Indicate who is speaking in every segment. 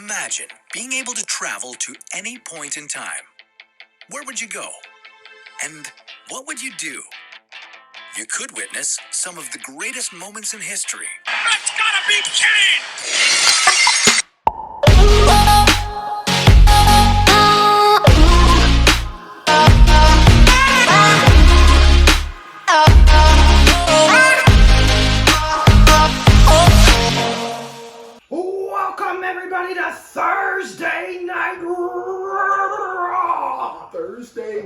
Speaker 1: Imagine being able to travel to any point in time. Where would you go? And what would you do? You could witness some of the greatest moments in history.
Speaker 2: That's gotta be Kane!
Speaker 3: Welcome everybody to Thursday Night Raw.
Speaker 4: Thursday.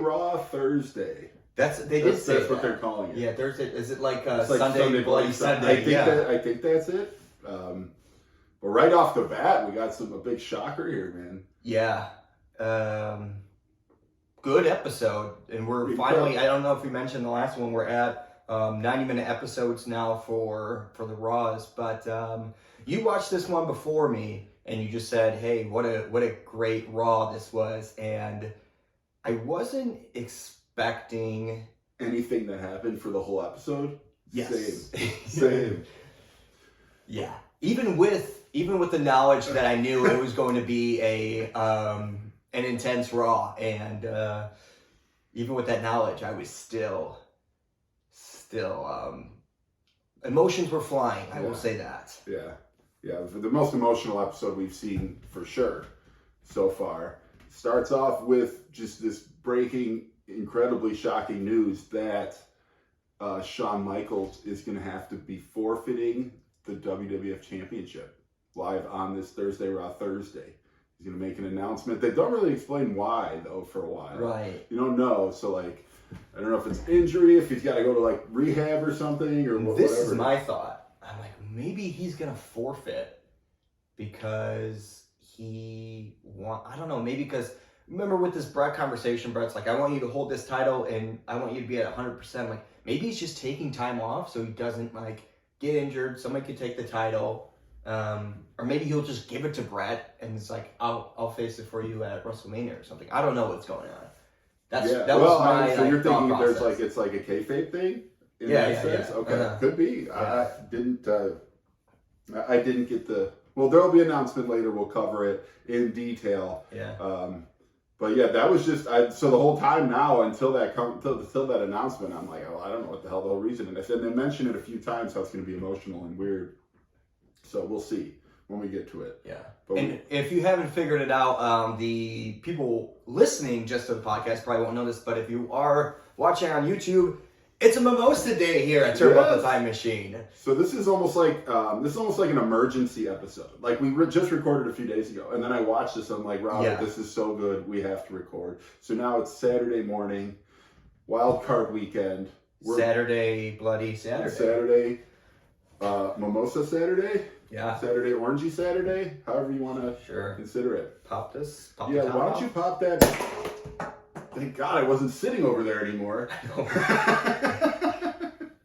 Speaker 3: That's what they're calling it.
Speaker 4: Yeah, Thursday. Is it like
Speaker 3: Sunday, Bloody Sunday?
Speaker 4: I think that's it. But right off the bat, we got a big shocker here, man.
Speaker 3: Yeah. Good episode, and we're finally. I don't know if we mentioned the last one. We're at 90-minute episodes now for the Raws, but you watched this one before me, and you just said, "Hey, what a great Raw this was," and I wasn't expecting
Speaker 4: anything that happened for the whole episode.
Speaker 3: Yes.
Speaker 4: Same.
Speaker 3: Yeah. Even with the knowledge that I knew it was going to be an intense Raw, and even with that knowledge, I was still emotions were flying. I will say that.
Speaker 4: Yeah. The most emotional episode we've seen for sure so far. Starts off with just this breaking, incredibly shocking news that Shawn Michael is going to have to be forfeiting the WWF Championship live on this Raw Thursday. He's going to make an announcement. They don't really explain why, though, for a while.
Speaker 3: Right.
Speaker 4: You don't know. So, I don't know if it's injury, if he's got to go to, rehab or something, or whatever.
Speaker 3: This is my thought. I'm like, maybe he's going to forfeit because I don't know, maybe because, remember with this Bret conversation, Bret's like, I want you to hold this title and I want you to be at 100%. Like, maybe he's just taking time off so he doesn't, get injured. Somebody could take the title. Or maybe he'll just give it to Bret and it's like, I'll face it for you at WrestleMania or something. I don't know what's going on. That was my
Speaker 4: so you're thinking
Speaker 3: process.
Speaker 4: there's it's like a kayfabe thing?
Speaker 3: Yeah.
Speaker 4: Okay, could be.
Speaker 3: Yeah.
Speaker 4: I didn't get well, there'll be an announcement later. We'll cover it in detail.
Speaker 3: Yeah.
Speaker 4: But yeah, that was just, so the whole time now until that announcement, I'm like, I don't know what the hell the whole reason is. And they mentioned it a few times how it's going to be emotional and weird. So we'll see when we get to it.
Speaker 3: Yeah. And if you haven't figured it out, the people listening just to the podcast probably won't know this, but if you are watching on YouTube, it's a mimosa day here at Turbo Up the Time Machine.
Speaker 4: So this is almost like an emergency episode. We just recorded a few days ago, and then I watched this. And I'm like, Robert, This is so good, we have to record. So now it's Saturday morning, wild card weekend.
Speaker 3: Saturday, Bloody Saturday.
Speaker 4: Saturday, Mimosa Saturday.
Speaker 3: Yeah.
Speaker 4: Saturday, Orangey Saturday. However you want to consider it.
Speaker 3: Pop this.
Speaker 4: Why don't you pop that? Thank God I wasn't sitting over there anymore.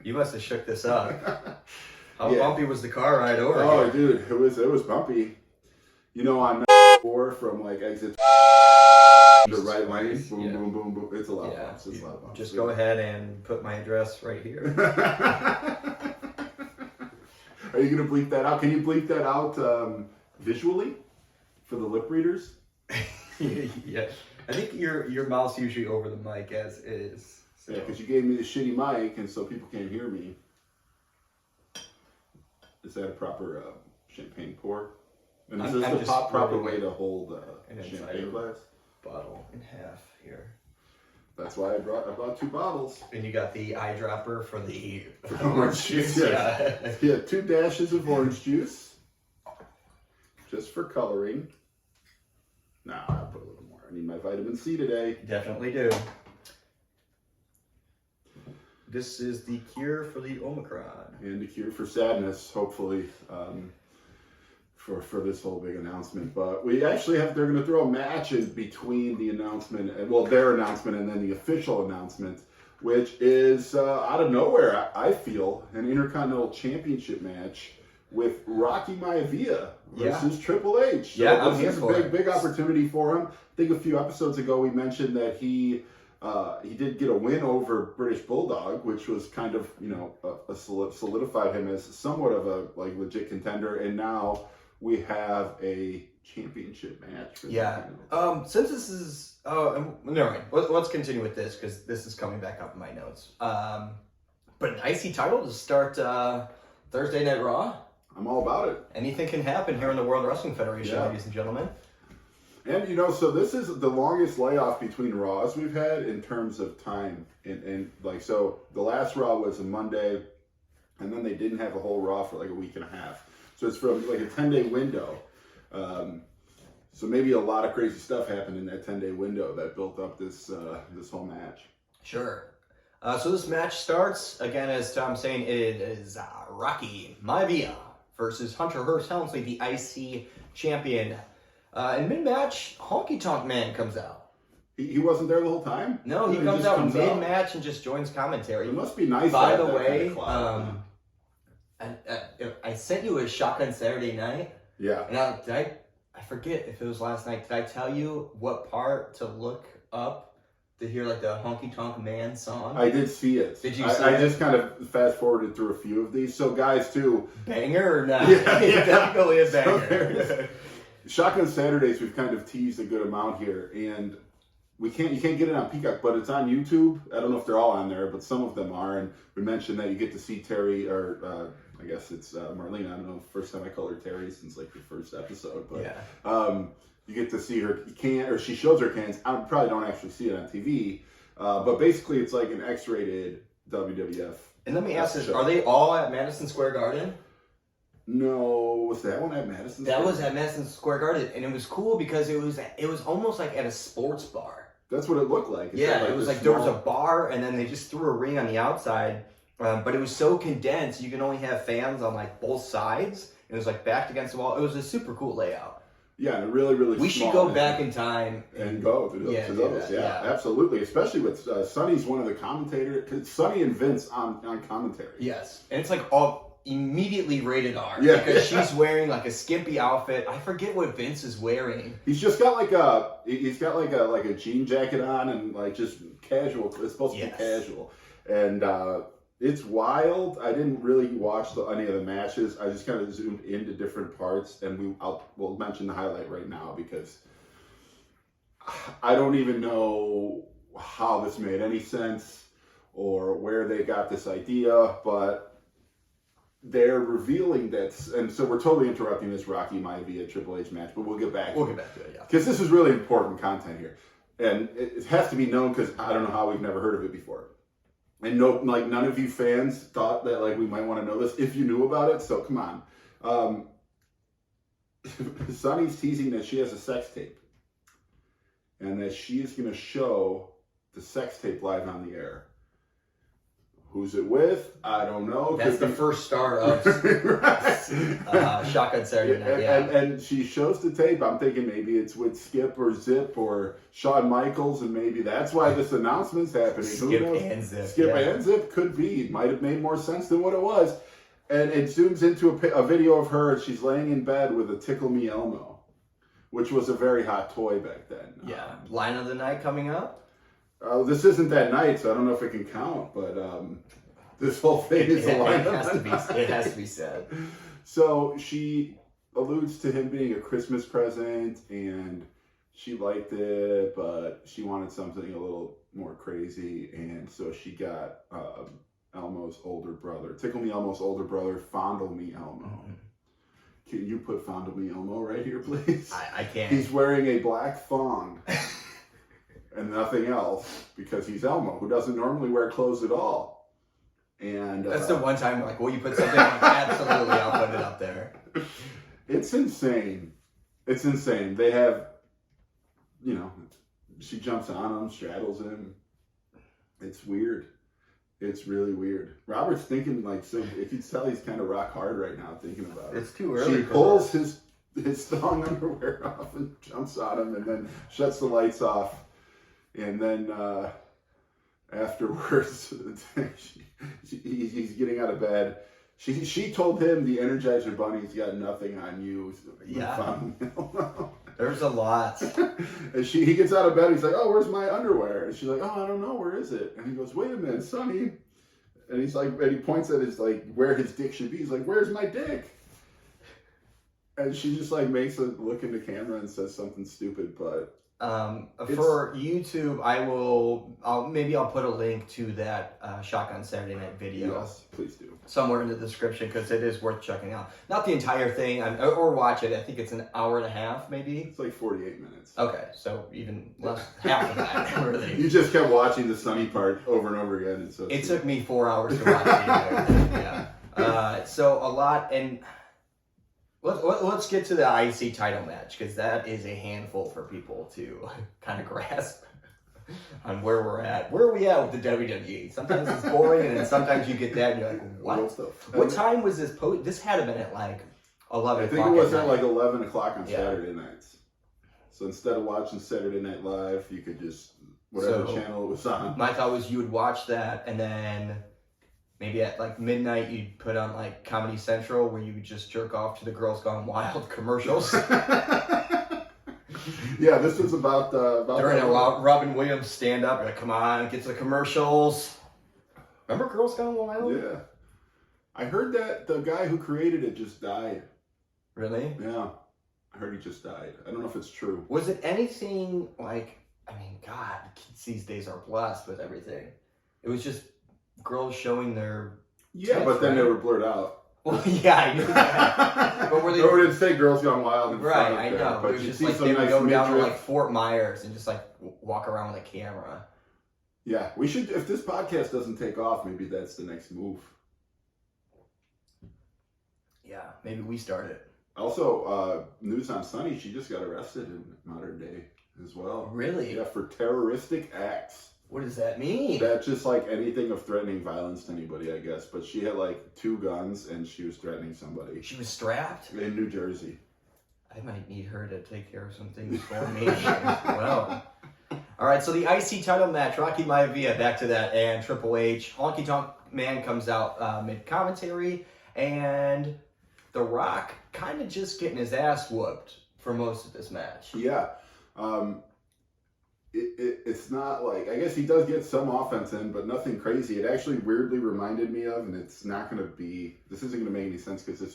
Speaker 3: You must have shook this up. How bumpy was the car ride over here?
Speaker 4: Oh, dude, it was bumpy. On 4 from exit the right lane, boom, boom, boom. It's a lot of bumps. It's a lot of bumps.
Speaker 3: Just go ahead and put my address right here.
Speaker 4: Are you gonna bleep that out? Can you bleep that out visually for the lip readers?
Speaker 3: Yeah. I think your mouth's usually over the mic as is. So.
Speaker 4: Yeah, because you gave me the shitty mic, and so people can't hear me. Is that a proper champagne pour? And is this the proper way to hold champagne glass?
Speaker 3: Bottle in half here.
Speaker 4: That's why I bought 2 bottles.
Speaker 3: And you got the eyedropper for the
Speaker 4: orange juice. Yeah. 2 dashes of orange juice, just for coloring. Nah, I'll put a little more. I need my vitamin C today.
Speaker 3: Definitely do. This is the cure for the Omicron.
Speaker 4: And the cure for sadness, hopefully, for this whole big announcement. But we actually they're going to throw a match in between the announcement, their announcement and then the official announcement, which is out of nowhere, I feel, an Intercontinental Championship match with Rocky Maivia versus Triple H. So
Speaker 3: I'm here for
Speaker 4: it. Big opportunity for him. I think a few episodes ago we mentioned that he did get a win over British Bulldog, which was kind of, solidified him as somewhat of a legit contender. And now we have a championship match. For
Speaker 3: Yeah. Since this is, never mind. Let's continue with this because this is coming back up in my notes. But an IC title to start Thursday Night Raw.
Speaker 4: I'm all about it.
Speaker 3: Anything can happen here in the World Wrestling Federation, ladies and gentlemen.
Speaker 4: And so this is the longest layoff between Raws we've had in terms of time. And so the last Raw was a Monday, and then they didn't have a whole Raw for like a week and a half. So it's from like a 10-day window. So maybe a lot of crazy stuff happened in that 10-day window that built up this whole match.
Speaker 3: Sure. So this match starts, again, as Tom's saying, it is Rocky Maivia versus Hunter Hearst Helmsley, the IC champion. In mid-match, Honky Tonk Man comes out.
Speaker 4: He wasn't there the whole time?
Speaker 3: No, he comes out mid-match and just joins commentary.
Speaker 4: It must be nice.
Speaker 3: By the way, I sent you a Shotgun Saturday Night.
Speaker 4: Yeah.
Speaker 3: And I forget if it was last night. Did I tell you what part to look up to hear like the Honky Tonk Man song?
Speaker 4: I did see it.
Speaker 3: Did you see it?
Speaker 4: I just kind of fast forwarded through a few of these. So guys too.
Speaker 3: Banger or not?
Speaker 4: Yeah.
Speaker 3: Definitely a banger.
Speaker 4: So Shotgun Saturdays we've kind of teased a good amount here, and you can't get it on Peacock, but it's on YouTube. I don't know if they're all on there, but some of them are. And we mentioned that you get to see Terry, or I guess it's Marlena. I don't know, first time I called her Terry since like the first episode, but
Speaker 3: yeah.
Speaker 4: You get to see her she shows her cans. I probably don't actually see it on TV, but basically it's like an X-rated WWF.
Speaker 3: And let me ask this: are they all at Madison Square Garden?
Speaker 4: No, was that one at Madison?
Speaker 3: That was at Madison Square Garden, and it was cool because it was almost like at a sports bar.
Speaker 4: That's what it looked like.
Speaker 3: It was like there was a bar, and then they just threw a ring on the outside, but it was so condensed you can only have fans on like both sides. It was like backed against the wall. It was a super cool layout.
Speaker 4: Yeah, and really, really.
Speaker 3: We should go back in time
Speaker 4: and go to those. Yeah, absolutely. Especially with Sonny's one of the commentators. Cause Sonny and Vince on commentary.
Speaker 3: Yes, and it's like all immediately rated R.
Speaker 4: Yeah,
Speaker 3: because she's wearing like a skimpy outfit. I forget what Vince is wearing.
Speaker 4: He's just got like a jean jacket on and like just casual. It's supposed to be casual, and it's wild. I didn't really watch any of the matches. I just kind of zoomed into different parts, and we'll mention the highlight right now because I don't even know how this made any sense or where they got this idea, but they're revealing that, and so we're totally interrupting this Rocky Maivia Triple H match, but we'll get back to it, yeah. Because this is really important content here, and it has to be known because I don't know how we've never heard of it before. And none of you fans thought that we might want to know this if you knew about it. So come on. Sonny's teasing that she has a sex tape, and that she is going to show the sex tape live on the air. Who's it with? I don't know.
Speaker 3: That's the first start of Shotgun Saturday Night. Yeah.
Speaker 4: And she shows the tape. I'm thinking maybe it's with Skip or Zip or Shawn Michaels, and maybe that's why this announcement's happening.
Speaker 3: Skip and Zip.
Speaker 4: Skip and Zip could be. It might have made more sense than what it was. And it zooms into a video of her, and she's laying in bed with a Tickle Me Elmo, which was a very hot toy back then.
Speaker 3: Yeah. Line of the night coming up?
Speaker 4: This isn't that night, so I don't know if it can count, but this whole thing is a line.
Speaker 3: It has to be said.
Speaker 4: So she alludes to him being a Christmas present, and she liked it, but she wanted something a little more crazy, and so she got Elmo's older brother, Tickle Me Elmo's older brother, Fondle Me Elmo. Mm-hmm. Can you put Fondle Me Elmo right here, please?
Speaker 3: I can't.
Speaker 4: He's wearing a black thong. And nothing else, because he's Elmo, who doesn't normally wear clothes at all. And
Speaker 3: that's the one time, will you put something on? Absolutely, I'll put it up there.
Speaker 4: It's insane. It's insane. They have, she jumps on him, straddles him. It's weird. It's really weird. Robert's thinking, so if you tell he's kind of rock hard right now thinking about it.
Speaker 3: It's too early.
Speaker 4: She pulls his thong underwear off and jumps on him and then shuts the lights off. And then afterwards, he's getting out of bed. She told him the Energizer Bunny's got nothing on you.
Speaker 3: Yeah. There's a lot.
Speaker 4: And he gets out of bed. He's like, "Oh, where's my underwear?" And she's like, "Oh, I don't know. Where is it?" And he goes, "Wait a minute, Sonny." And he's like, and he points at where his dick should be. He's like, "Where's my dick?" And she just like makes a look in the camera and says something stupid, but
Speaker 3: for YouTube, I'll put a link to that Shotgun Saturday Night video.
Speaker 4: Yes, please do.
Speaker 3: Somewhere in the description, because it is worth checking out. Not the entire thing, or watch it. I think it's an hour and a half, maybe.
Speaker 4: It's like 48 minutes.
Speaker 3: Okay, so even less, half of that, really.
Speaker 4: You just kept watching the sunny part over and over again. And so
Speaker 3: it took me 4 hours to watch the entire thing, yeah. So a lot, and let's get to the IC title match, because that is a handful for people to kind of grasp on where we're at. Where are we at with the WWE? Sometimes it's boring, and then sometimes you get that, and you're like, what? What time was this post? This had to have been at like 11 o'clock.
Speaker 4: I think it was at like 11 o'clock on Saturday nights. So instead of watching Saturday Night Live, you could just, whatever channel it was on.
Speaker 3: My thought was you would watch that, and then maybe at like midnight you'd put on like Comedy Central, where you would just jerk off to the Girls Gone Wild commercials.
Speaker 4: Yeah, this was about
Speaker 3: during a Robin Williams stand up. Like, come on, get to the commercials. Remember Girls Gone Wild?
Speaker 4: Yeah, I heard that the guy who created it just died.
Speaker 3: Really?
Speaker 4: Yeah, I heard he just died. I don't know if it's true.
Speaker 3: Was it anything like? I mean, God, kids these days are blessed with everything. It was just girls showing their tits,
Speaker 4: but then
Speaker 3: right?
Speaker 4: they were blurred out.
Speaker 3: Well, yeah, I knew that. But were they?
Speaker 4: Or didn't say Girls Gone Wild in front of
Speaker 3: Right, I
Speaker 4: there,
Speaker 3: know.
Speaker 4: but
Speaker 3: It was
Speaker 4: you
Speaker 3: just
Speaker 4: see
Speaker 3: like
Speaker 4: some
Speaker 3: they would
Speaker 4: nice
Speaker 3: go down to
Speaker 4: midriff.
Speaker 3: like Fort Myers and just like walk around with a camera.
Speaker 4: Yeah, we should. If this podcast doesn't take off, maybe that's the next move.
Speaker 3: Yeah, maybe we start it.
Speaker 4: Also, news on Sunny, she just got arrested in modern day as well.
Speaker 3: Really?
Speaker 4: Yeah, for terroristic acts.
Speaker 3: What does that mean?
Speaker 4: That's just like anything of threatening violence to anybody, I guess. But she had like 2 guns and she was threatening somebody.
Speaker 3: She was strapped?
Speaker 4: In New Jersey.
Speaker 3: I might need her to take care of some things for me as well. All right, so the IC title match, Rocky Maivia, back to that, and Triple H. Honky Tonk Man comes out mid-commentary, and The Rock kind of just getting his ass whooped for most of this match.
Speaker 4: Yeah. It's not like, I guess he does get some offense in, but nothing crazy. It actually weirdly reminded me of, and it's not going to be, this isn't going to make any sense because this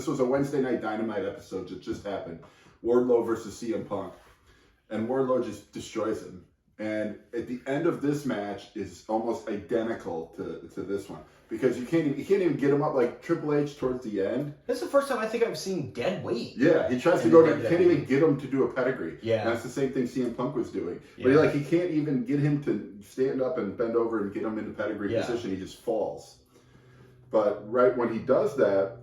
Speaker 4: was a Wednesday Night Dynamite episode that just happened. Wardlow versus CM Punk. And Wardlow just destroys him. And at the end of this match is almost identical to this one. Because you can't even get him up like Triple H towards the end.
Speaker 3: This is the first time I think I've seen dead weight.
Speaker 4: Yeah, he tries to go to, can't even get him to do a pedigree.
Speaker 3: Yeah.
Speaker 4: And that's the same thing CM Punk was doing.
Speaker 3: Yeah.
Speaker 4: But he can't even get him to stand up and bend over and get him in the pedigree position. He just falls. But right when he does that,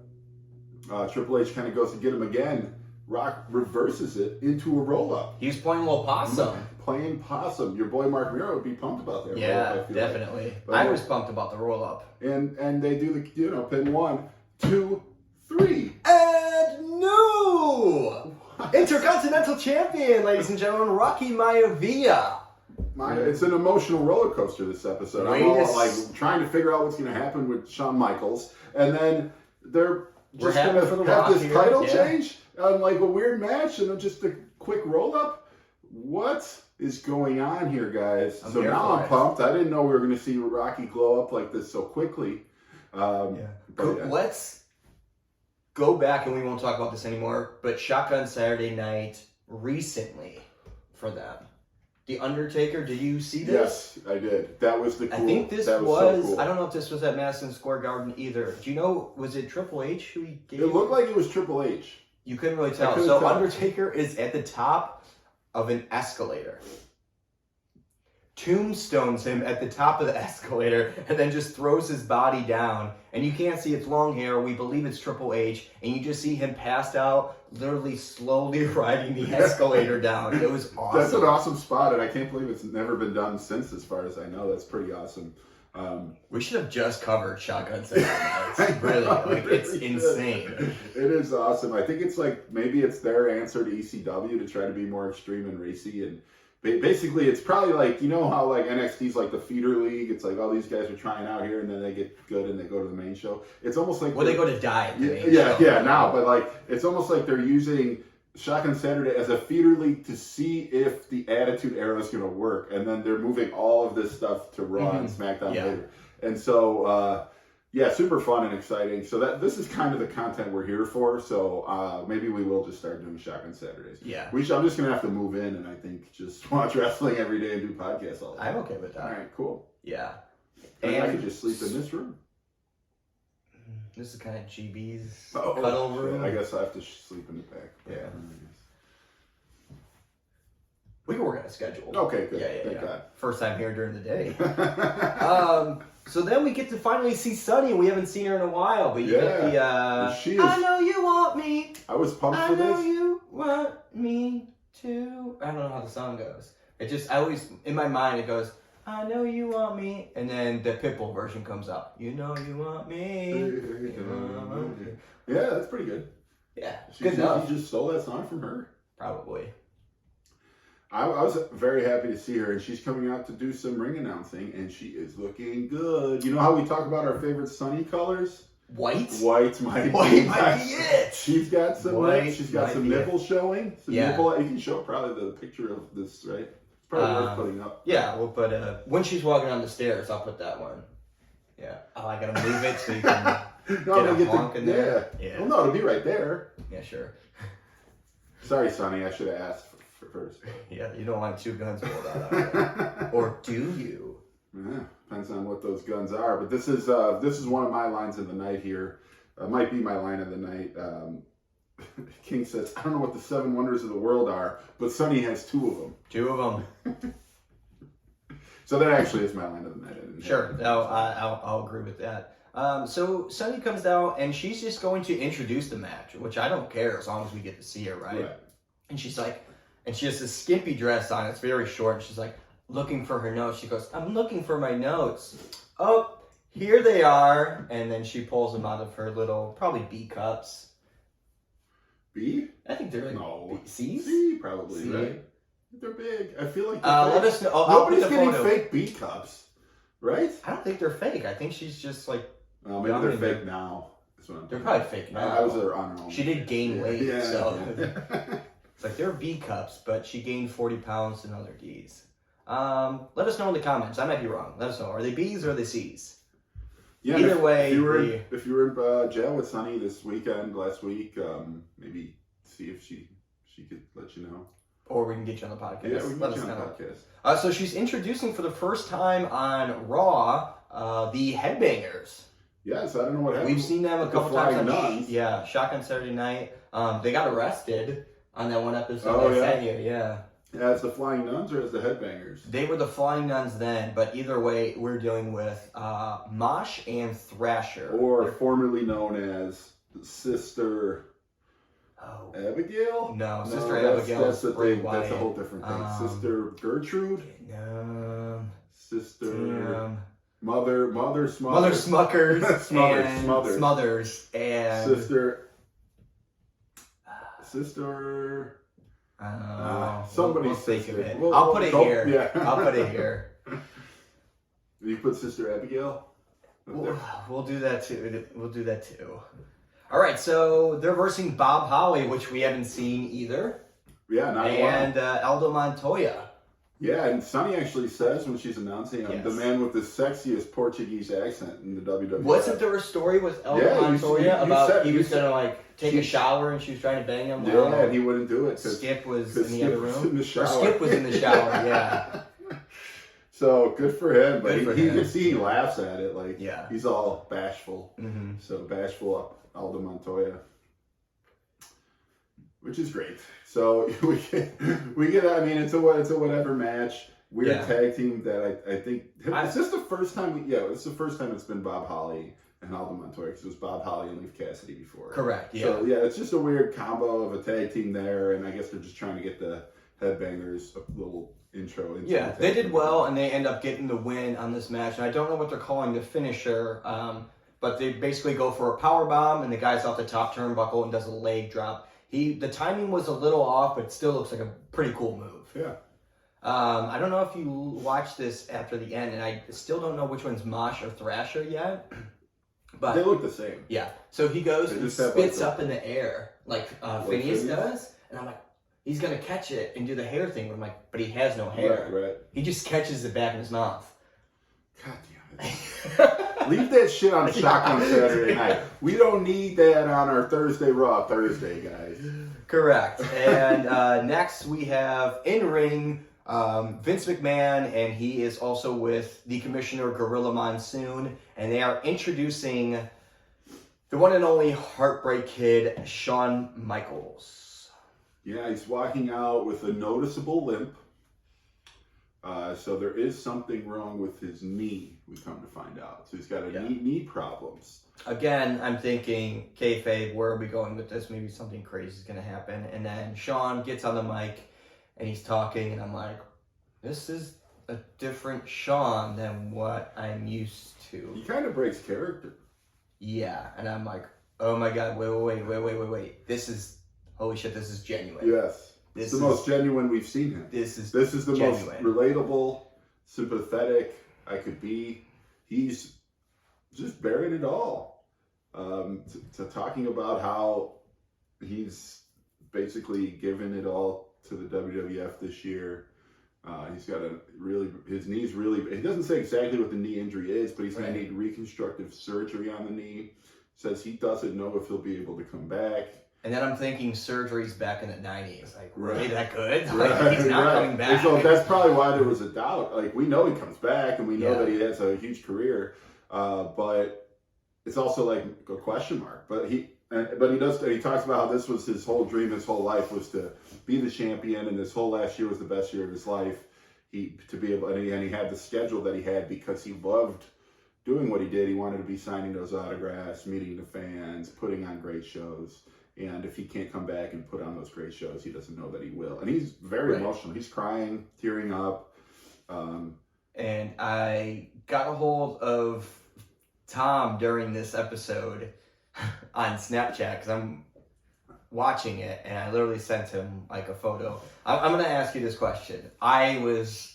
Speaker 4: Triple H kind of goes to get him again. Rock reverses it into a roll-up.
Speaker 3: He was playing a little possum.
Speaker 4: Playing possum. Your boy Mark Miro would be pumped about that.
Speaker 3: Yeah, definitely.
Speaker 4: But,
Speaker 3: I was pumped about the roll-up.
Speaker 4: And they do the, pin 1, 2, 3.
Speaker 3: And new Intercontinental Champion, ladies and gentlemen, Rocky Maivia.
Speaker 4: It's an emotional roller coaster, this episode. I'm all like trying to figure out what's going to happen with Shawn Michaels. And then they're just going to have this title change on like a weird match and then just a quick roll-up. What is going on here, guys? So now I'm pumped. I didn't know we were going to see Rocky glow up like this so quickly.
Speaker 3: Let's go back, and we won't talk about this anymore, but Shotgun Saturday Night recently for them. The Undertaker, did you see this?
Speaker 4: Yes, I did. That was the cool.
Speaker 3: I think this
Speaker 4: was
Speaker 3: was
Speaker 4: so cool.
Speaker 3: I don't know if this was at Madison Square Garden either. Do you know, was it Triple H who he gave?
Speaker 4: It looked like it was Triple H.
Speaker 3: You couldn't really tell. So Undertaker is at the top of an escalator. Tombstones him at the top of the escalator and then just throws his body down. And you can't see it's long hair. We believe it's Triple H. And you just see him passed out, literally slowly riding the escalator down. It was awesome.
Speaker 4: That's an awesome spot, and I can't believe it's never been done since, as far as I know. That's pretty awesome.
Speaker 3: We should have just covered Shotgun Saturday Night. Really, it's insane.
Speaker 4: It is awesome. I think it's like, maybe it's their answer to ECW to try to be more extreme and racy, and basically it's probably like, you know how like NXT's like the feeder league, it's like all these guys are trying out here and then they get good and they go to the main show. It's almost like
Speaker 3: they go to die at the main show.
Speaker 4: Yeah, now, but like it's almost like they're using Shotgun Saturday as a feeder league to see if the Attitude Era is going to work, and then they're moving all of this stuff to Raw and SmackDown later. And so Yeah, super fun and exciting. So this is kind of the content we're here for. So maybe we will just start doing Shotgun Saturdays.
Speaker 3: Yeah.
Speaker 4: I'm just going to have to move in and I think just watch wrestling every day and do podcasts all day.
Speaker 3: I'm okay with that.
Speaker 4: All right, cool.
Speaker 3: Yeah.
Speaker 4: And I could just sleep in this room.
Speaker 3: This is kind of GB's
Speaker 4: Oh,
Speaker 3: cuddle room.
Speaker 4: I guess I have to sleep in the back.
Speaker 3: Yeah. We can work on a schedule.
Speaker 4: Okay, good.
Speaker 3: Yeah.
Speaker 4: Thank God.
Speaker 3: First time here during the day. So then we get to finally see Sunny. We haven't seen her in a while, but you get the
Speaker 4: She is,
Speaker 3: I know you want me.
Speaker 4: I was pumped
Speaker 3: I
Speaker 4: for
Speaker 3: know
Speaker 4: this.
Speaker 3: you want me too. I don't know how the song goes. I always, in my mind, it goes, I know you want me. And then the Pitbull version comes up. You know you want me. You want me.
Speaker 4: Yeah, that's pretty good.
Speaker 3: Yeah, good enough.
Speaker 4: You just stole that song from her.
Speaker 3: Probably.
Speaker 4: I was very happy to see her, and she's coming out to do some ring announcing, and she is looking good. You know how we talk about our favorite Sunny colors?
Speaker 3: White?
Speaker 4: White might
Speaker 3: White might be it.
Speaker 4: She's got some
Speaker 3: White
Speaker 4: nips. She's got some
Speaker 3: might be
Speaker 4: nipples showing. Some
Speaker 3: Yeah.
Speaker 4: nipple. You can show probably the picture of this, right? It's probably worth putting up.
Speaker 3: Yeah, we'll put when she's walking down the stairs, I'll put that one. Yeah. Oh, I gotta move it so you can get a honk in there. Yeah.
Speaker 4: Well, no, it'll be right there.
Speaker 3: Yeah, sure.
Speaker 4: Sorry, Sonny. I should have asked for first.
Speaker 3: Yeah, you don't want two guns pulled out of it. Or do you?
Speaker 4: Yeah, depends on what those guns are. But this is one of my lines of the night here. Might be my line of the night. King says, I don't know what the 7 wonders of the world are, but Sonny has 2 of them.
Speaker 3: 2 of them.
Speaker 4: So that actually is my line of the night.
Speaker 3: Sure, I'll agree with that. So Sunny comes out and she's just going to introduce the match, which I don't care as long as we get to see her, right? And she's like, and she has this skimpy dress on. It's very short. And she's like looking for her notes. She goes, I'm looking for my notes. Oh, here they are. And then she pulls them out of her little, probably B cups.
Speaker 4: B?
Speaker 3: I think they're like
Speaker 4: no.
Speaker 3: C's?
Speaker 4: C, probably,
Speaker 3: C?
Speaker 4: right? They're big. I feel like
Speaker 3: let us know. I'll put
Speaker 4: nobody's
Speaker 3: the
Speaker 4: getting
Speaker 3: photo.
Speaker 4: fake B cups, right?
Speaker 3: I don't think they're fake. I think she's just like,
Speaker 4: Maybe they're fake now. That's what I'm
Speaker 3: they're
Speaker 4: thinking.
Speaker 3: probably fake now.
Speaker 4: I was on her own.
Speaker 3: She did gain weight,
Speaker 4: Yeah.
Speaker 3: so it's like they're B cups, but she gained 40 pounds in other D's. Let us know in the comments. I might be wrong. Let us know. Are they B's or are they C's?
Speaker 4: Yeah,
Speaker 3: Either way,
Speaker 4: if you were in jail with Sunny this last week, maybe see if she could let you know.
Speaker 3: Or we can get you on the podcast.
Speaker 4: Yeah, we can
Speaker 3: Let
Speaker 4: get
Speaker 3: us
Speaker 4: you on the
Speaker 3: know.
Speaker 4: podcast.
Speaker 3: So she's introducing for the first time on Raw the Headbangers.
Speaker 4: Yes, I don't know what happened.
Speaker 3: We've seen them a
Speaker 4: The
Speaker 3: couple times
Speaker 4: Flying
Speaker 3: on
Speaker 4: Nuns.
Speaker 3: Shotgun Saturday Night. They got arrested on that one episode.
Speaker 4: Oh,
Speaker 3: I
Speaker 4: yeah?
Speaker 3: sent you, yeah.
Speaker 4: Yeah, it's the Flying Nuns or it's the Headbangers?
Speaker 3: They were the Flying Nuns then, but either way, we're dealing with Mosh and Thrasher.
Speaker 4: Or formerly known as Sister
Speaker 3: Oh.
Speaker 4: Abigail?
Speaker 3: No, Sister
Speaker 4: that's,
Speaker 3: Abigail
Speaker 4: that's
Speaker 3: is
Speaker 4: the
Speaker 3: Bray
Speaker 4: thing. That's a
Speaker 3: Wyatt.
Speaker 4: whole different thing. Sister Gertrude? Sister Mother Smothers.
Speaker 3: Mother Smuckers.
Speaker 4: Smothers,
Speaker 3: and
Speaker 4: Smothers.
Speaker 3: Smothers. And
Speaker 4: Sister
Speaker 3: somebody's
Speaker 4: somebody's
Speaker 3: think of it.
Speaker 4: Well,
Speaker 3: I'll put it
Speaker 4: don't-
Speaker 3: here.
Speaker 4: yeah.
Speaker 3: I'll put it here.
Speaker 4: You put Sister Abigail?
Speaker 3: We'll do that too. We'll do that too. All right, so they're versing Bob Holly, which we haven't seen either,
Speaker 4: Yeah, not
Speaker 3: and Aldo Montoya.
Speaker 4: Yeah, and Sunny actually says when she's announcing
Speaker 3: Yes.
Speaker 4: the man with the sexiest Portuguese accent in the WWE.
Speaker 3: Wasn't there a story with Aldo
Speaker 4: Yeah, you
Speaker 3: Montoya about
Speaker 4: said-
Speaker 3: he
Speaker 4: you
Speaker 3: was
Speaker 4: said-
Speaker 3: gonna like take a shower and she was trying to bang him?
Speaker 4: Yeah, and he wouldn't do it.
Speaker 3: Skip was
Speaker 4: 'cause
Speaker 3: in the
Speaker 4: Skip
Speaker 3: other
Speaker 4: was
Speaker 3: room.
Speaker 4: in the
Speaker 3: Or
Speaker 4: shower.
Speaker 3: Skip was in the shower. Yeah.
Speaker 4: So good for him, but
Speaker 3: Good for
Speaker 4: he
Speaker 3: him.
Speaker 4: can see he laughs at it, like
Speaker 3: Yeah.
Speaker 4: he's all bashful.
Speaker 3: Mm-hmm.
Speaker 4: So bashful Aldo Montoya, which is great. So we get. I mean, it's a whatever match. Weird
Speaker 3: Yeah.
Speaker 4: tag team that I think.
Speaker 3: I-
Speaker 4: Is this the first time? It's the first time it's been Bob Holly and Aldo Montoya, because it was Bob Holly and Leif Cassidy before.
Speaker 3: Correct. Yeah.
Speaker 4: So yeah, it's just a weird combo of a tag team there, and I guess they're just trying to get the Headbangers a little intro. Into
Speaker 3: Yeah,
Speaker 4: the tag
Speaker 3: they did
Speaker 4: team.
Speaker 3: well, and they end up getting the win on this match. And I don't know what they're calling the finisher, but they basically go for a power bomb, and the guy's off the top turnbuckle and does a leg drop. The timing was a little off, but it still looks like a pretty cool move.
Speaker 4: Yeah.
Speaker 3: I don't know if you watched this after the end, and I still don't know which one's Mosh or Thrasher yet. But
Speaker 4: They look the same.
Speaker 3: yeah, so he goes
Speaker 4: They
Speaker 3: and
Speaker 4: just have,
Speaker 3: spits
Speaker 4: like,
Speaker 3: up in the air like Phineas does, and I'm like, he's gonna catch it and do the hair thing. But I'm like, but he has no hair.
Speaker 4: Right.
Speaker 3: He just catches it back in his mouth.
Speaker 4: God damn it. Leave that shit on Shock on Saturday night. We don't need that on our Thursday Raw Thursday, guys.
Speaker 3: Correct. And next we have in-ring Vince McMahon, and he is also with the Commissioner Gorilla Monsoon, and they are introducing the one and only Heartbreak Kid, Shawn Michaels.
Speaker 4: Yeah, he's walking out with a noticeable limp. So there is something wrong with his knee, we come to find out. So he's got knee problems.
Speaker 3: Again, I'm thinking, kayfabe, where are we going with this? Maybe something crazy is going to happen. And then Shawn gets on the mic, and he's talking, and I'm like, this is a different Shawn than what I'm used to.
Speaker 4: He kind of breaks character.
Speaker 3: Yeah, and I'm like, oh my god, wait. This is, holy shit, this is genuine.
Speaker 4: Yes. It's the most genuine we've seen him.
Speaker 3: This is
Speaker 4: the
Speaker 3: genuine.
Speaker 4: Most relatable, sympathetic I could be. He's just bearing it all. To talking about how he's basically given it all to the WWF this year. He's got his knee's really, he doesn't say exactly what the knee injury is, but he's going to need reconstructive surgery on the knee. Says he doesn't know if he'll be able to come back.
Speaker 3: And then I'm thinking surgeries back in the 90s. Like, really that good?
Speaker 4: Right,
Speaker 3: Like, he's not coming back.
Speaker 4: And so that's probably why there was a doubt. Like, we know he comes back, and we know that he has a huge career. But it's also like a question mark. But he talks about how this was his whole dream, his whole life was to be the champion, and this whole last year was the best year of his life. And he had the schedule that he had because he loved doing what he did. He wanted to be signing those autographs, meeting the fans, putting on great shows. And if he can't come back and put on those great shows, he doesn't know that he will. And he's very emotional. He's crying, tearing up.
Speaker 3: And I got a hold of Tom during this episode on Snapchat because I'm watching it, and I literally sent him like a photo. I'm going to ask you this question. I was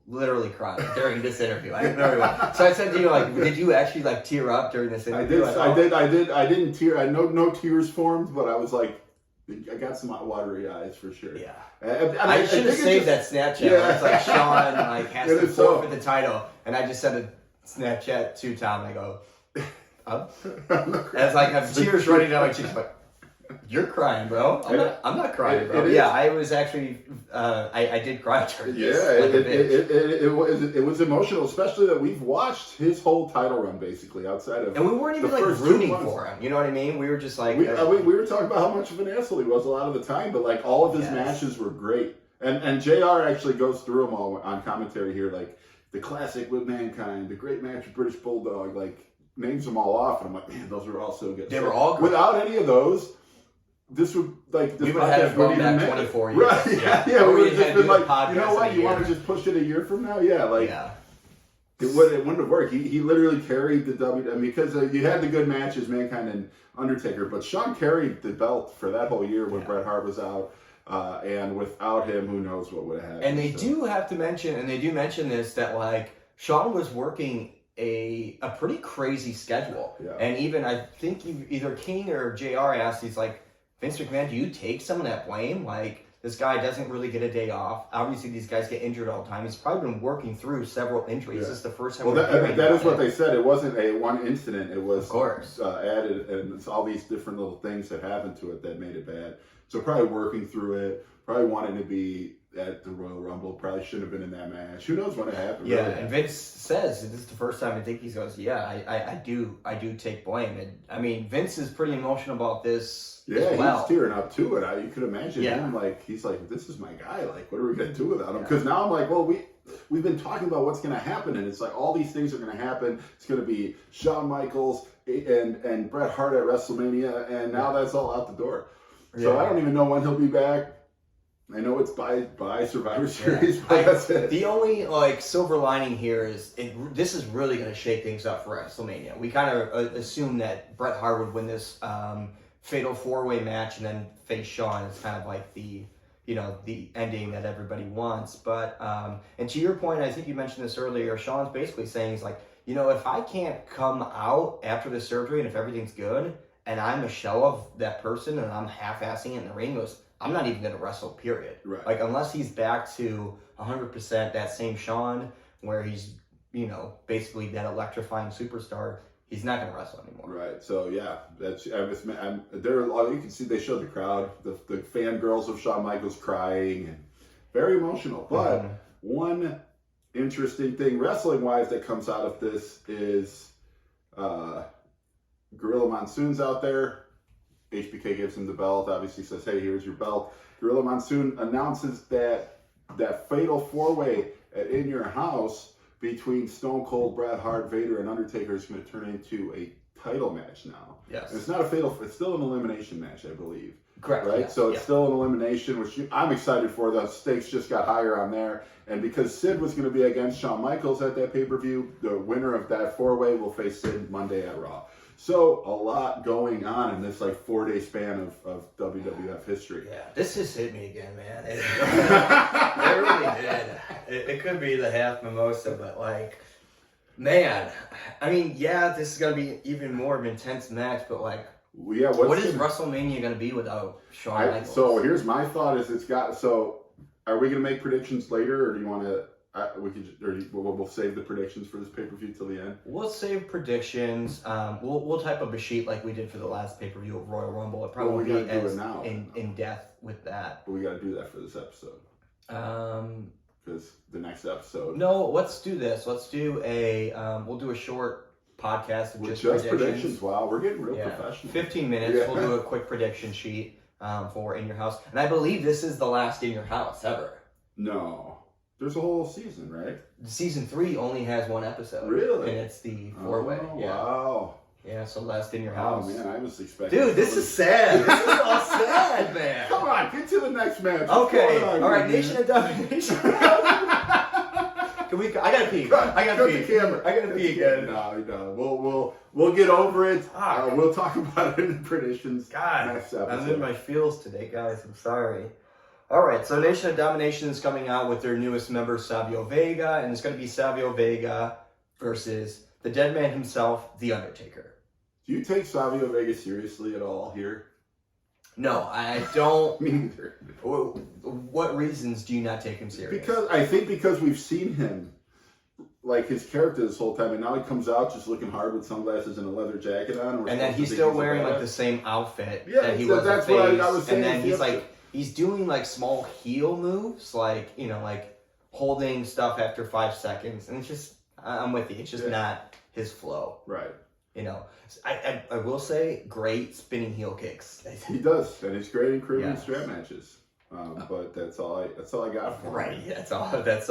Speaker 3: literally crying during this interview. So I said to you, like, did you actually like tear up during this interview?
Speaker 4: I didn't tear. I no tears formed, but I was like, I got some watery eyes for sure.
Speaker 3: Yeah.
Speaker 4: I
Speaker 3: should have saved that Snapchat. Yeah. Where it's like Shawn like has to forfeit the title, and I just sent a Snapchat to Tom. And I go, oh. As like I have tears running down my cheeks, like, you're crying, bro. I'm not crying, bro. I was actually, I did cry during this.
Speaker 4: It was emotional, especially that we've watched his whole title run basically outside of.
Speaker 3: And we weren't even like rooting for him. You know what I mean? We were just like.
Speaker 4: We were talking about how much of an asshole he was a lot of the time, but like all of his matches were great. And JR actually goes through them all on commentary here, like the classic with Mankind, the great match with British Bulldog, like names them all off, and I'm like, man, those were all so good.
Speaker 3: They were all great.
Speaker 4: Without any of those. This would like this
Speaker 3: we would have gone back 24 years.
Speaker 4: Right? Yeah. We would have just been like, you know what? You want to just push it a year from now? Yeah, like it wouldn't have worked. He literally carried the WWE. I mean, because you had the good matches, Mankind and Undertaker, but Shawn carried the belt for that whole year when Bret Hart was out. And without him, who knows what would have happened.
Speaker 3: And they do have to mention, and they do mention this, that like Shawn was working a pretty crazy schedule. Yeah. And even I think either King or JR asked, he's like, Vince McMahon, do you take some of that blame? Like, this guy doesn't really get a day off. Obviously, these guys get injured all the time. He's probably been working through several injuries. This is the first time.
Speaker 4: Well, that is what they said. It wasn't a one incident. It was,
Speaker 3: of course,
Speaker 4: added, and it's all these different little things that happened to it that made it bad. So probably working through it, probably wanting to be at the Royal Rumble, probably shouldn't have been in that match. Who knows when it happened?
Speaker 3: Yeah,
Speaker 4: really.
Speaker 3: And Vince says this is the first time I think he goes, I do take blame. And I mean, Vince is pretty emotional about this.
Speaker 4: Yeah,
Speaker 3: as well.
Speaker 4: He's tearing up to it. You could imagine him like he's like, this is my guy. Like, what are we gonna do without him? Because now I'm like, well, we've been talking about what's gonna happen, and it's like all these things are gonna happen. It's gonna be Shawn Michaels and Bret Hart at WrestleMania, and now that's all out the door. So I don't even know when he'll be back. I know it's by Survivor Series, but that's it.
Speaker 3: The only like silver lining here is this is really going to shake things up for WrestleMania. We kind of assume that Bret Hart would win this fatal 4-way match and then face Shawn. It's kind of like the ending that everybody wants. But and to your point, I think you mentioned this earlier. Shawn's basically saying he's like, if I can't come out after the surgery and if everything's good and I'm a shell of that person and I'm half-assing it in the ring, I'm not even going to wrestle, period.
Speaker 4: Right.
Speaker 3: Like, unless he's back to 100% that same Shawn, where he's basically that electrifying superstar, he's not going to wrestle anymore.
Speaker 4: Right. So yeah, there. You can see they showed the crowd, the fangirls of Shawn Michaels crying and very emotional. But one interesting thing wrestling wise that comes out of this is Gorilla Monsoon's out there. HBK gives him the belt. Obviously says, "Hey, here's your belt." Gorilla Monsoon announces that fatal 4-way at In Your House between Stone Cold, Bret Hart, Vader, and Undertaker is going to turn into a title match now.
Speaker 3: Yes.
Speaker 4: And it's not a fatal, it's still an elimination match, I believe.
Speaker 3: Correct.
Speaker 4: Right?
Speaker 3: Yes.
Speaker 4: So it's still an elimination, which I'm excited for. The stakes just got higher on there. And because Sid was going to be against Shawn Michaels at that pay-per-view, the winner of that 4-way will face Sid Monday at Raw. So a lot going on in this 4-day span of WWF history.
Speaker 3: Yeah, this just hit me again, man. It really did. It could be the half mimosa, but man, I mean, yeah, this is gonna be even more of an intense match, but what is WrestleMania gonna be without Shawn Michaels?
Speaker 4: So here's my thought: are we gonna make predictions later, or do you want to? We'll save the predictions for this pay-per-view till the end.
Speaker 3: We'll save predictions. We'll type up a sheet like we did for the last pay-per-view of Royal Rumble. It probably won't be as in depth with that.
Speaker 4: But we got to do that for this episode. Because the next episode.
Speaker 3: No, let's do this. Let's do we'll do a short podcast of just predictions.
Speaker 4: Wow, we're getting real professional.
Speaker 3: 15 minutes. Yeah. We'll do a quick prediction sheet for In Your House, and I believe this is the last In Your House ever.
Speaker 4: No. There's a whole season, right?
Speaker 3: Season 3 only has 1 episode.
Speaker 4: Really?
Speaker 3: And it's the 4-way.
Speaker 4: Oh,
Speaker 3: yeah.
Speaker 4: Wow.
Speaker 3: Yeah, so last In Your House.
Speaker 4: Oh, man, I was expecting...
Speaker 3: Dude, this is sad. This is all sad, man.
Speaker 4: Come on, get to the next match.
Speaker 3: Okay. All right, Nation of Domination. I gotta pee. I gotta pee.
Speaker 4: The camera.
Speaker 3: I gotta pee again.
Speaker 4: No. We'll get over it. We'll talk about it in predictions.
Speaker 3: God,
Speaker 4: next episode.
Speaker 3: I'm in my feels today, guys. I'm sorry. All right, so Nation of Domination is coming out with their newest member, Savio Vega, and it's going to be Savio Vega versus the dead man himself, The Undertaker.
Speaker 4: Do you take Savio Vega seriously at all here?
Speaker 3: No, I don't.
Speaker 4: Me neither.
Speaker 3: What reasons do you not take him serious?
Speaker 4: Because we've seen him, his character this whole time, and now he comes out just looking hard with sunglasses and a leather jacket on.
Speaker 3: And then he's still wearing the same outfit
Speaker 4: that
Speaker 3: he was.
Speaker 4: That's what I was saying.
Speaker 3: And then he's doing small heel moves, holding stuff after 5 seconds, and it's just, I'm with you. It's just not his flow.
Speaker 4: Right.
Speaker 3: I will say, great spinning heel kicks.
Speaker 4: He does, and he's great in Caribbean strap matches. But that's all I got for him.
Speaker 3: Right. That's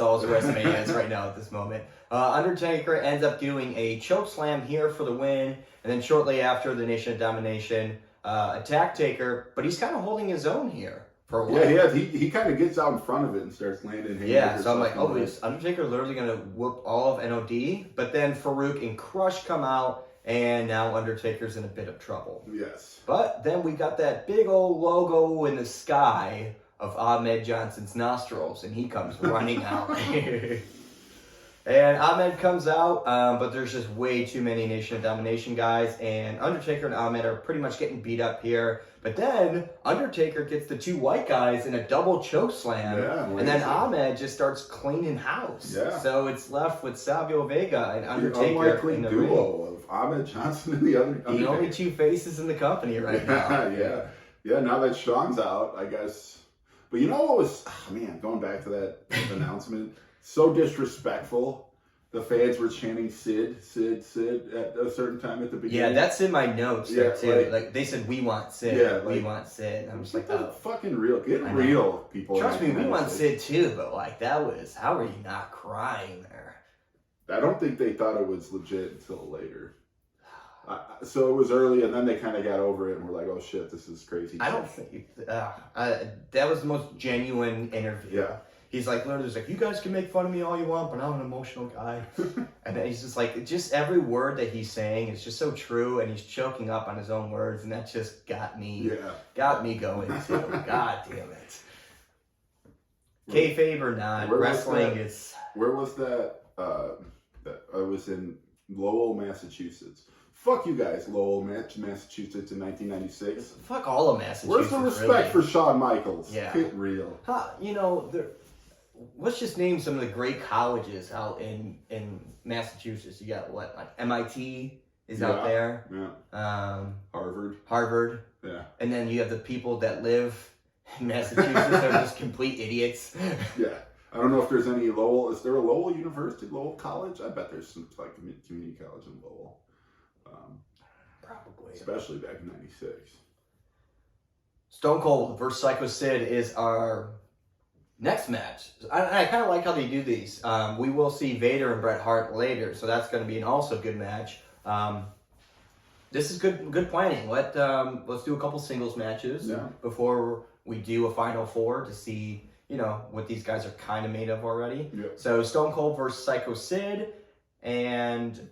Speaker 3: all his resume is right now at this moment. Undertaker ends up doing a choke slam here for the win, and then shortly after, the Nation of Domination attack Taker, but he's kind of holding his own here. For a while.
Speaker 4: Yeah, he kind of gets out in front of it and starts landing.
Speaker 3: Yeah, so I'm like, is Undertaker literally going to whoop all of NOD? But then Farouk and Crush come out, and now Undertaker's in a bit of trouble.
Speaker 4: Yes.
Speaker 3: But then we got that big old logo in the sky of Ahmed Johnson's nostrils, and he comes running out. And Ahmed comes out, but there's just way too many Nation of Domination guys, and Undertaker and Ahmed are pretty much getting beat up here. But then Undertaker gets the 2 white guys in a double choke slam, and then Ahmed just starts cleaning house. Yeah. So it's left with Savio Vega and Undertaker in the
Speaker 4: duo
Speaker 3: ring.
Speaker 4: Of Ahmed Johnson and the other.
Speaker 3: The only 2 faces in the company right now.
Speaker 4: Yeah. Now that Shawn's out, I guess. But you know what was? Going back to that announcement. So disrespectful. The fans were chanting Sid, Sid, Sid at a certain time at the beginning.
Speaker 3: Yeah, that's in my notes there too. They said, we want Sid. Yeah, we want Sid. I'm just
Speaker 4: fucking real. Get real, people.
Speaker 3: Trust me, we want Sid too, but that was, how are you not crying there?
Speaker 4: I don't think they thought it was legit until later. So it was early, and then they kind of got over it and were like, oh shit, this is crazy.
Speaker 3: I don't think, that was the most genuine interview.
Speaker 4: Yeah.
Speaker 3: He's literally just you guys can make fun of me all you want, but I'm an emotional guy. And then he's just every word that he's saying is just so true, and he's choking up on his own words, and that just got me going too. God damn it. Kayfabe or not, wrestling is...
Speaker 4: Where was that? I was in Lowell, Massachusetts. Fuck you guys, Lowell, Massachusetts in 1996.
Speaker 3: Fuck all of Massachusetts.
Speaker 4: Where's the respect for Shawn Michaels?
Speaker 3: Yeah.
Speaker 4: Get real.
Speaker 3: let's just name some of the great colleges out in Massachusetts. You got what, like MIT is out there.
Speaker 4: Yeah.
Speaker 3: Harvard.
Speaker 4: Yeah.
Speaker 3: And then you have the people that live in Massachusetts. They're just complete idiots.
Speaker 4: Yeah. I don't know if there's any Lowell. Is there a Lowell University, Lowell College? I bet there's some like community college in Lowell.
Speaker 3: Probably.
Speaker 4: Especially back in '96.
Speaker 3: Stone Cold versus Psycho Sid is our next match. I kind of like how they do these. We will see Vader and Bret Hart later, so that's going to be an also good match. This is good planning. Let's do a couple singles matches before we do a Final Four to see, you know, what these guys are kind of made of already.
Speaker 4: Yep.
Speaker 3: So Stone Cold versus Psycho Sid, and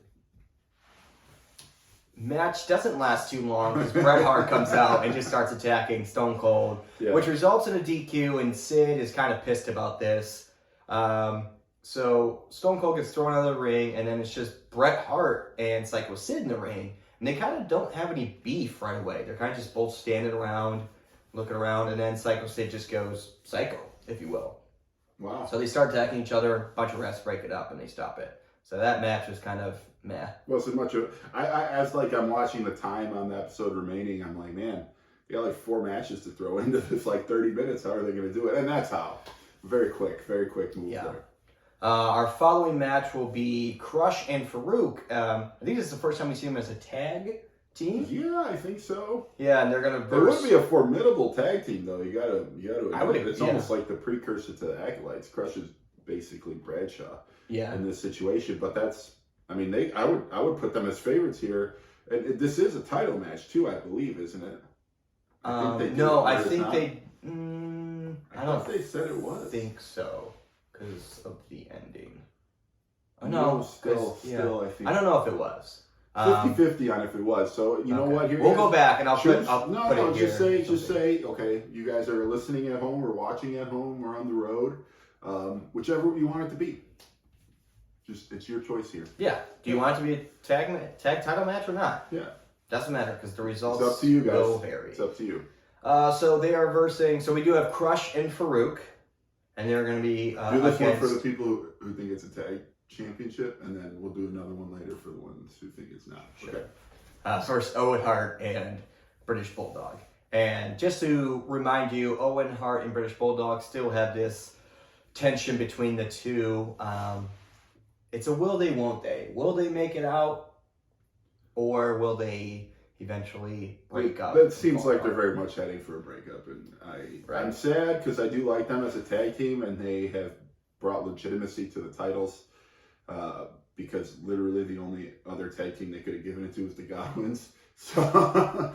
Speaker 3: match doesn't last too long because Bret Hart comes out and just starts attacking Stone Cold, which results in a DQ, and Sid is kind of pissed about this. So Stone Cold gets thrown out of the ring, and then it's just Bret Hart and Psycho Sid in the ring, and they kind of don't have any beef right away. They're kind of just both standing around, looking around, and then Psycho Sid just goes psycho, if you will.
Speaker 4: Wow.
Speaker 3: So they start attacking each other, a bunch of refs break it up, and they stop it. So that match was kind of meh.
Speaker 4: Well, so much of as like I'm watching the time on the episode remaining, I'm like, man, they got like 4 matches to throw into this like 30 minutes. How are they going to do it? And that's how. Very quick move there.
Speaker 3: Our following match will be Crush and Farouk. I think this is the first time we see them as a tag team.
Speaker 4: Yeah, I think so.
Speaker 3: Yeah, and they're gonna.
Speaker 4: It would be a formidable tag team, though. You gotta admit, it's
Speaker 3: yeah.
Speaker 4: almost like the precursor to the Acolytes. Crush is basically Bradshaw.
Speaker 3: Yeah.
Speaker 4: In this situation, but that's, I mean, I would put them as favorites here. And this is a title match too, I believe, isn't it?
Speaker 3: I think
Speaker 4: they said it was.
Speaker 3: Think so because of the ending.
Speaker 4: Still, I think.
Speaker 3: I don't know if it was.
Speaker 4: 50-50 on if it was. So you know what? Here
Speaker 3: we'll go back and I'll put it here.
Speaker 4: Just say, okay, you guys are listening at home or watching at home or on the road, whichever you want it to be. Just it's your choice here.
Speaker 3: Yeah. Do you want it to be a tag title match or not?
Speaker 4: Yeah.
Speaker 3: Doesn't matter because the results
Speaker 4: it's up to you guys.
Speaker 3: will vary.
Speaker 4: It's up to you.
Speaker 3: So they are versing. So we do have Crush and Farouk, and they're going to be
Speaker 4: do this one for the people who think it's a tag championship, and then we'll do another one later for the ones who think it's not.
Speaker 3: Sure. Okay. First, Owen Hart and British Bulldog. And just to remind you, Owen Hart and British Bulldog still have this tension between the two. It's a will they, won't they? Will they make it out, or will they eventually break up?
Speaker 4: That seems like they're very much heading for a breakup, and I'm sad because I do like them as a tag team, and they have brought legitimacy to the titles. Because literally the only other tag team they could have given it to was the Godwins. So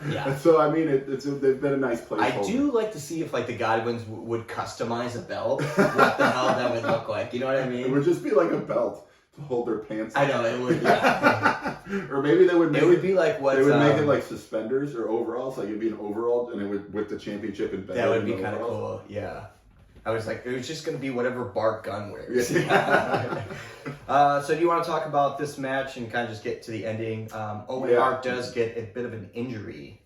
Speaker 3: yeah.
Speaker 4: So I mean, they've been a nice place.
Speaker 3: I do like to see if like the Godwins would customize a belt. What the hell that would look like? You know what I mean?
Speaker 4: It would just be like a belt to hold their pants.
Speaker 3: I know it would. Yeah.
Speaker 4: Or maybe they would. Make
Speaker 3: it would be like what
Speaker 4: they would make it like suspenders or overalls. Like it'd be an overall, and it would with the championship embedded.
Speaker 3: That would be kind of cool. Yeah. I was like, it was just going to be whatever Bart Gunn wears. So do you want to talk about this match and kind of just get to the ending? Owen Hart does get a bit of an injury.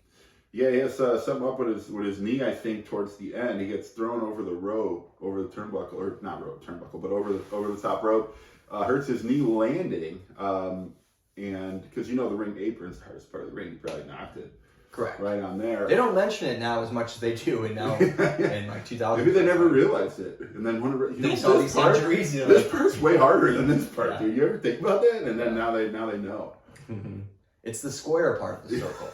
Speaker 4: Yeah, he has something up with his knee, I think, towards the end. He gets thrown over the rope, over the turnbuckle, or not turnbuckle, but over the top rope. Hurts his knee landing, and because the ring apron's the hardest part of the ring, he probably knocked it.
Speaker 3: Correct.
Speaker 4: Right on there.
Speaker 3: They don't mention it now as much as they do, and now in like 2000.
Speaker 4: Maybe they never realized it, and then
Speaker 3: they saw these injuries.
Speaker 4: This part's way harder than this part, dude. You ever think about that? And then now they know.
Speaker 3: Mm-hmm. It's the square part of the circle.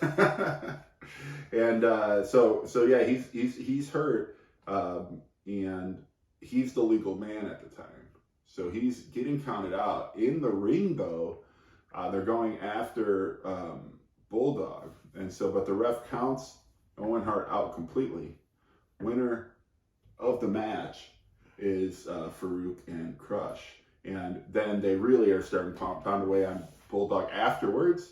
Speaker 4: And so yeah, he's hurt, and he's the legal man at the time, so he's getting counted out. In the ring, though, they're going after Bulldog. And so, but the ref counts Owen Hart out completely. Winner of the match is Farouk and Crush. And then they really are starting to pound away on Bulldog afterwards.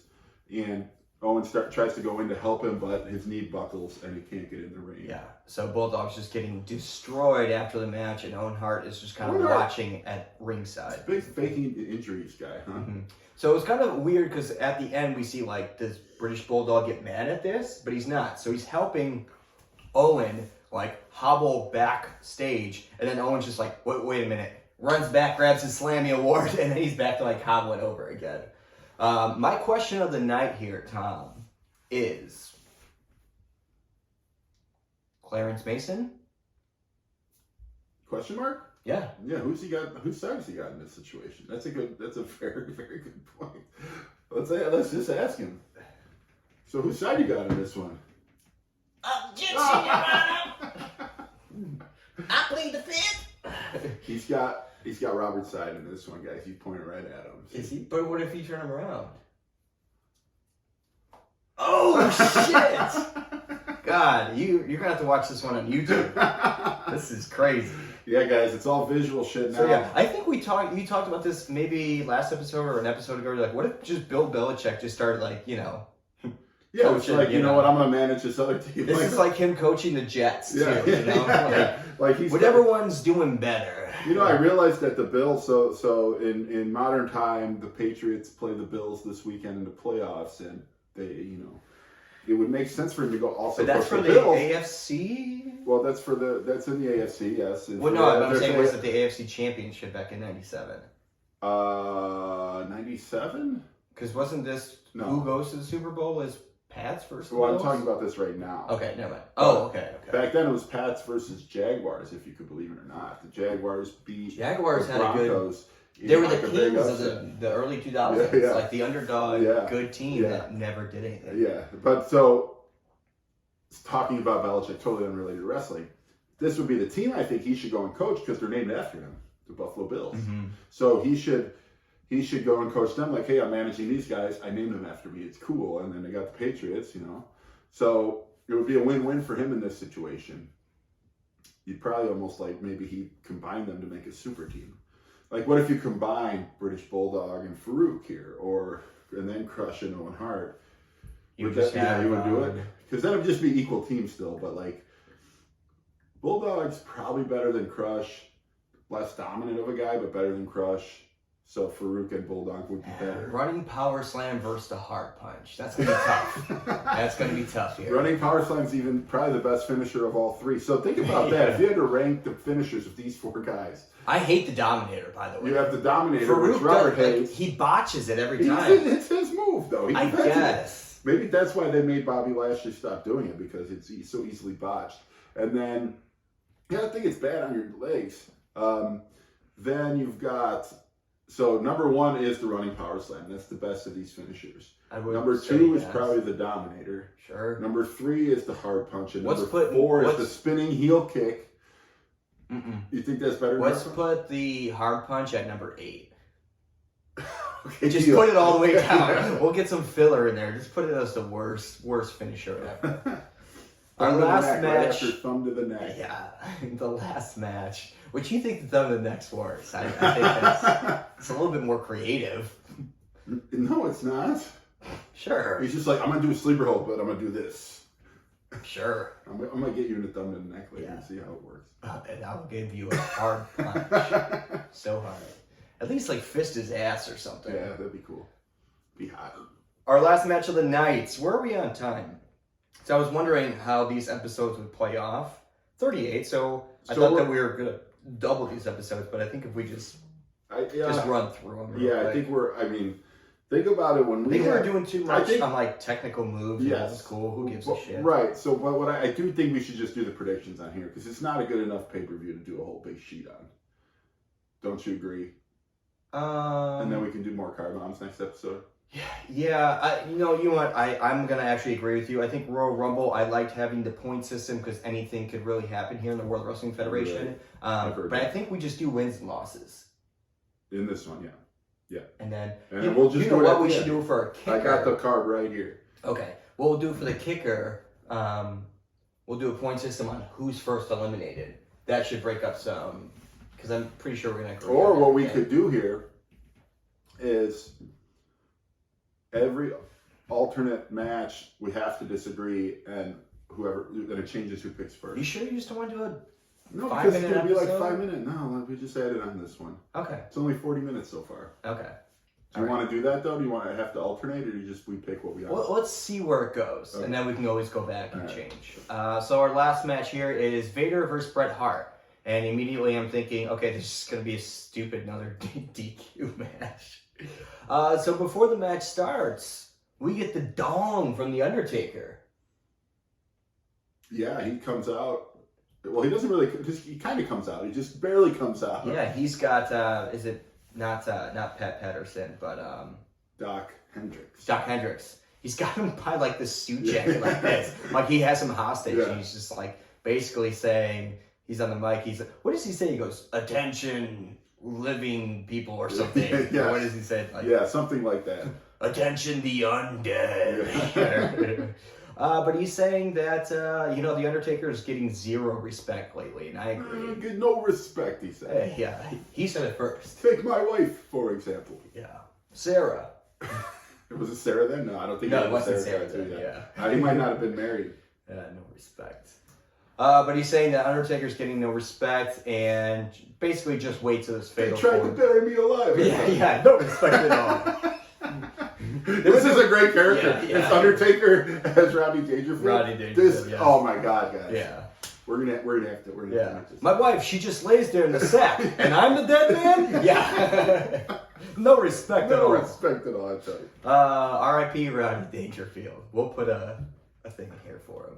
Speaker 4: And Owen tries to go in to help him, but his knee buckles and he can't get in the ring.
Speaker 3: Yeah, so Bulldog's just getting destroyed after the match, and Owen Hart is just kind of watching at ringside.
Speaker 4: Big faking injuries guy, huh?
Speaker 3: Mm-hmm. So it's kind of weird because at the end we see like, does British Bulldog get mad at this? But he's not. So he's helping Owen like hobble backstage, and then Owen's just like, wait a minute, runs back, grabs his Slammy Award, and then he's back to like hobbling over again. My question of the night here, Tom, is Clarence Mason?
Speaker 4: Question mark?
Speaker 3: Yeah.
Speaker 4: Yeah, who's he got? Whose side has he got in this situation? That's a very, very good point. Let's just ask him. So whose side you got in this one?
Speaker 3: Objection, Your Honor. I plead the fifth.
Speaker 4: He's got Robert's side in this one, guys. He's pointing right at him.
Speaker 3: Is he? But what if you turn him around? Oh shit! God, you're gonna have to watch this one on YouTube. This is crazy.
Speaker 4: Yeah, guys, it's all visual shit now.
Speaker 3: So yeah, I think you talked about this maybe last episode or an episode ago. You're like, what if just Bill Belichick just started like,
Speaker 4: Yeah, it's
Speaker 3: coaching,
Speaker 4: like, you know what, I'm gonna manage this other team.
Speaker 3: This is like him coaching the Jets too.
Speaker 4: Like he's
Speaker 3: whatever one's doing better.
Speaker 4: I realized that the Bills. So in modern time, the Patriots play the Bills this weekend in the playoffs, and they, it would make sense for him to go also.
Speaker 3: But that's for the
Speaker 4: Bills.
Speaker 3: AFC.
Speaker 4: Well, that's in the AFC. Yes.
Speaker 3: Well, no, I'm saying was it the AFC Championship back in '97?
Speaker 4: 97.
Speaker 3: Because wasn't this who goes to the Super Bowl is Pats versus
Speaker 4: Well,
Speaker 3: Bills?
Speaker 4: I'm talking about this right now.
Speaker 3: Okay, never mind. Oh, okay.
Speaker 4: Back then it was Pats versus Jaguars, if you could believe it or not. The Jaguars beat
Speaker 3: Jaguars
Speaker 4: the
Speaker 3: had
Speaker 4: Broncos.
Speaker 3: They were the kings of the early 2000s.
Speaker 4: Yeah.
Speaker 3: Like the underdog, good team that never did anything.
Speaker 4: Yeah, but so talking about Belichick, totally unrelated to wrestling. This would be the team I think he should go and coach because they're named after him, the Buffalo Bills.
Speaker 3: Mm-hmm.
Speaker 4: So he should go and coach them like, hey, I'm managing these guys. I named them after me. It's cool. And then they got the Patriots, So it would be a win-win for him in this situation. You'd probably almost like maybe he combined them to make a super team. Like, what if you combine British Bulldog and Farouk here, and then Crush and Owen Hart? You would do it? Because then it would just be equal teams still, but like Bulldog's probably better than Crush, less dominant of a guy, but better than Crush. So Farouk and Bulldog would be better.
Speaker 3: Running Power Slam versus the Hard Punch. That's going to be tough. That's going to be tough here.
Speaker 4: Running Power Slam's even probably the best finisher of all three. So think about that. If you had to rank the finishers of these four guys.
Speaker 3: I hate the Dominator, by the way.
Speaker 4: You have the Dominator,
Speaker 3: Farouk
Speaker 4: which Robert hates.
Speaker 3: He botches it every time.
Speaker 4: It's his move, though.
Speaker 3: I guess.
Speaker 4: Maybe that's why they made Bobby Lashley stop doing it, because it's so easily botched. And then, I think it's bad on your legs. Then you've got... So number one is the running power slam. That's the best of these finishers. Number two is probably the Dominator.
Speaker 3: Sure.
Speaker 4: Number three is the hard punch. And number four is the spinning heel kick. You think that's better?
Speaker 3: Let's put the hard punch at number 8.
Speaker 4: Okay,
Speaker 3: just put it all the way down. We'll get some filler in there. Just put it as the worst finisher ever. Our last match.
Speaker 4: Right after thumb to the neck.
Speaker 3: Yeah, the last match. Which you think the thumb to the neck's worse? I think it's a little bit more creative.
Speaker 4: No, it's not.
Speaker 3: Sure.
Speaker 4: He's just like, I'm gonna do a sleeper hold, but I'm gonna do this.
Speaker 3: Sure.
Speaker 4: I'm gonna get you in the thumb to the neck later and see how it works.
Speaker 3: And I'll give you a hard punch. So hard. At least like fist his ass or something.
Speaker 4: Yeah, that'd be cool. Be hot.
Speaker 3: Our last match of the night. Where are we on time? So I was wondering how these episodes would play off. 38, so I thought that we were going to double these episodes, but I think if we just run through them.
Speaker 4: Yeah, I think think about it when we
Speaker 3: were doing too much on like technical moves. Yes. That's cool. Who gives a shit?
Speaker 4: Right. So what I do think we should just do the predictions on here, because it's not a good enough pay-per-view to do a whole big sheet on. Don't you agree? And then we can do more car bombs next episode.
Speaker 3: Yeah, you know what? I'm gonna actually agree with you. I think Royal Rumble, I liked having the point system because anything could really happen here in the World Wrestling Federation. Right. But I think we just do wins and losses
Speaker 4: in this one. Yeah.
Speaker 3: And then
Speaker 4: we'll just do
Speaker 3: what we should do for our kicker.
Speaker 4: I got the card right here.
Speaker 3: Okay, what we'll do for the kicker, we'll do a point system on who's first eliminated. That should break up some, because I'm pretty sure we're gonna.
Speaker 4: Or what we could do here is, every alternate match, we have to disagree, and then it changes who picks first.
Speaker 3: You sure you just don't want to do a 5-minute
Speaker 4: because it's going to be like
Speaker 3: episode?
Speaker 4: 5 minutes. No, we just added on this one.
Speaker 3: Okay.
Speaker 4: It's only 40 minutes so far.
Speaker 3: Okay.
Speaker 4: Do you want to do that though? Do you want to have to alternate, or do you just we pick what we have?
Speaker 3: Well, let's see where it goes,
Speaker 4: Okay.
Speaker 3: and then we can always go back and
Speaker 4: All right.
Speaker 3: change. So our last match here is Vader versus Bret Hart, and immediately I'm thinking, okay, this is gonna be a stupid another DQ match. So before the match starts, we get the dong from the Undertaker.
Speaker 4: Yeah, he comes out. Well, he doesn't really. He kind of comes out. He just barely comes out.
Speaker 3: Yeah, he's got. Is it not Pat Patterson, but
Speaker 4: Doc Hendricks.
Speaker 3: Doc Hendricks. He's got him by like the suit jacket like this, like he has him hostage.
Speaker 4: Yeah.
Speaker 3: And he's just like basically saying he's on the mic. He's what does he say? He goes, "Attention, living people" or something.
Speaker 4: Yes.
Speaker 3: Or what does he say? Like,
Speaker 4: Yeah, something like that.
Speaker 3: "Attention, the undead." But he's saying that the Undertaker is getting zero respect lately, and I agree.
Speaker 4: Get no respect, he said.
Speaker 3: Yeah, he said it first.
Speaker 4: Take my wife, for example.
Speaker 3: Yeah, Sarah.
Speaker 4: Was it Sarah then? No, I don't think
Speaker 3: No,
Speaker 4: it
Speaker 3: it
Speaker 4: was
Speaker 3: wasn't
Speaker 4: Sarah
Speaker 3: Sarah
Speaker 4: too,
Speaker 3: then,
Speaker 4: yeah.
Speaker 3: yeah.
Speaker 4: He might not have been married.
Speaker 3: No respect. But he's saying that Undertaker's getting no respect, and basically just wait till this
Speaker 4: They
Speaker 3: fatal
Speaker 4: tried to
Speaker 3: four.
Speaker 4: bury me alive.
Speaker 3: Yeah, no respect at all.
Speaker 4: This is a great character.
Speaker 3: Yeah.
Speaker 4: It's Undertaker as Rodney Dangerfield.
Speaker 3: Rodney Dangerfield, yeah.
Speaker 4: Oh my God, guys.
Speaker 3: Yeah.
Speaker 4: We're gonna have to
Speaker 3: Yeah.
Speaker 4: make this.
Speaker 3: My wife, she just lays there in the sack, and I'm the dead man? Yeah. No respect at
Speaker 4: No
Speaker 3: all.
Speaker 4: respect at all, I tell you.
Speaker 3: R.I.P. Rodney Dangerfield. We'll put a thing in here for him.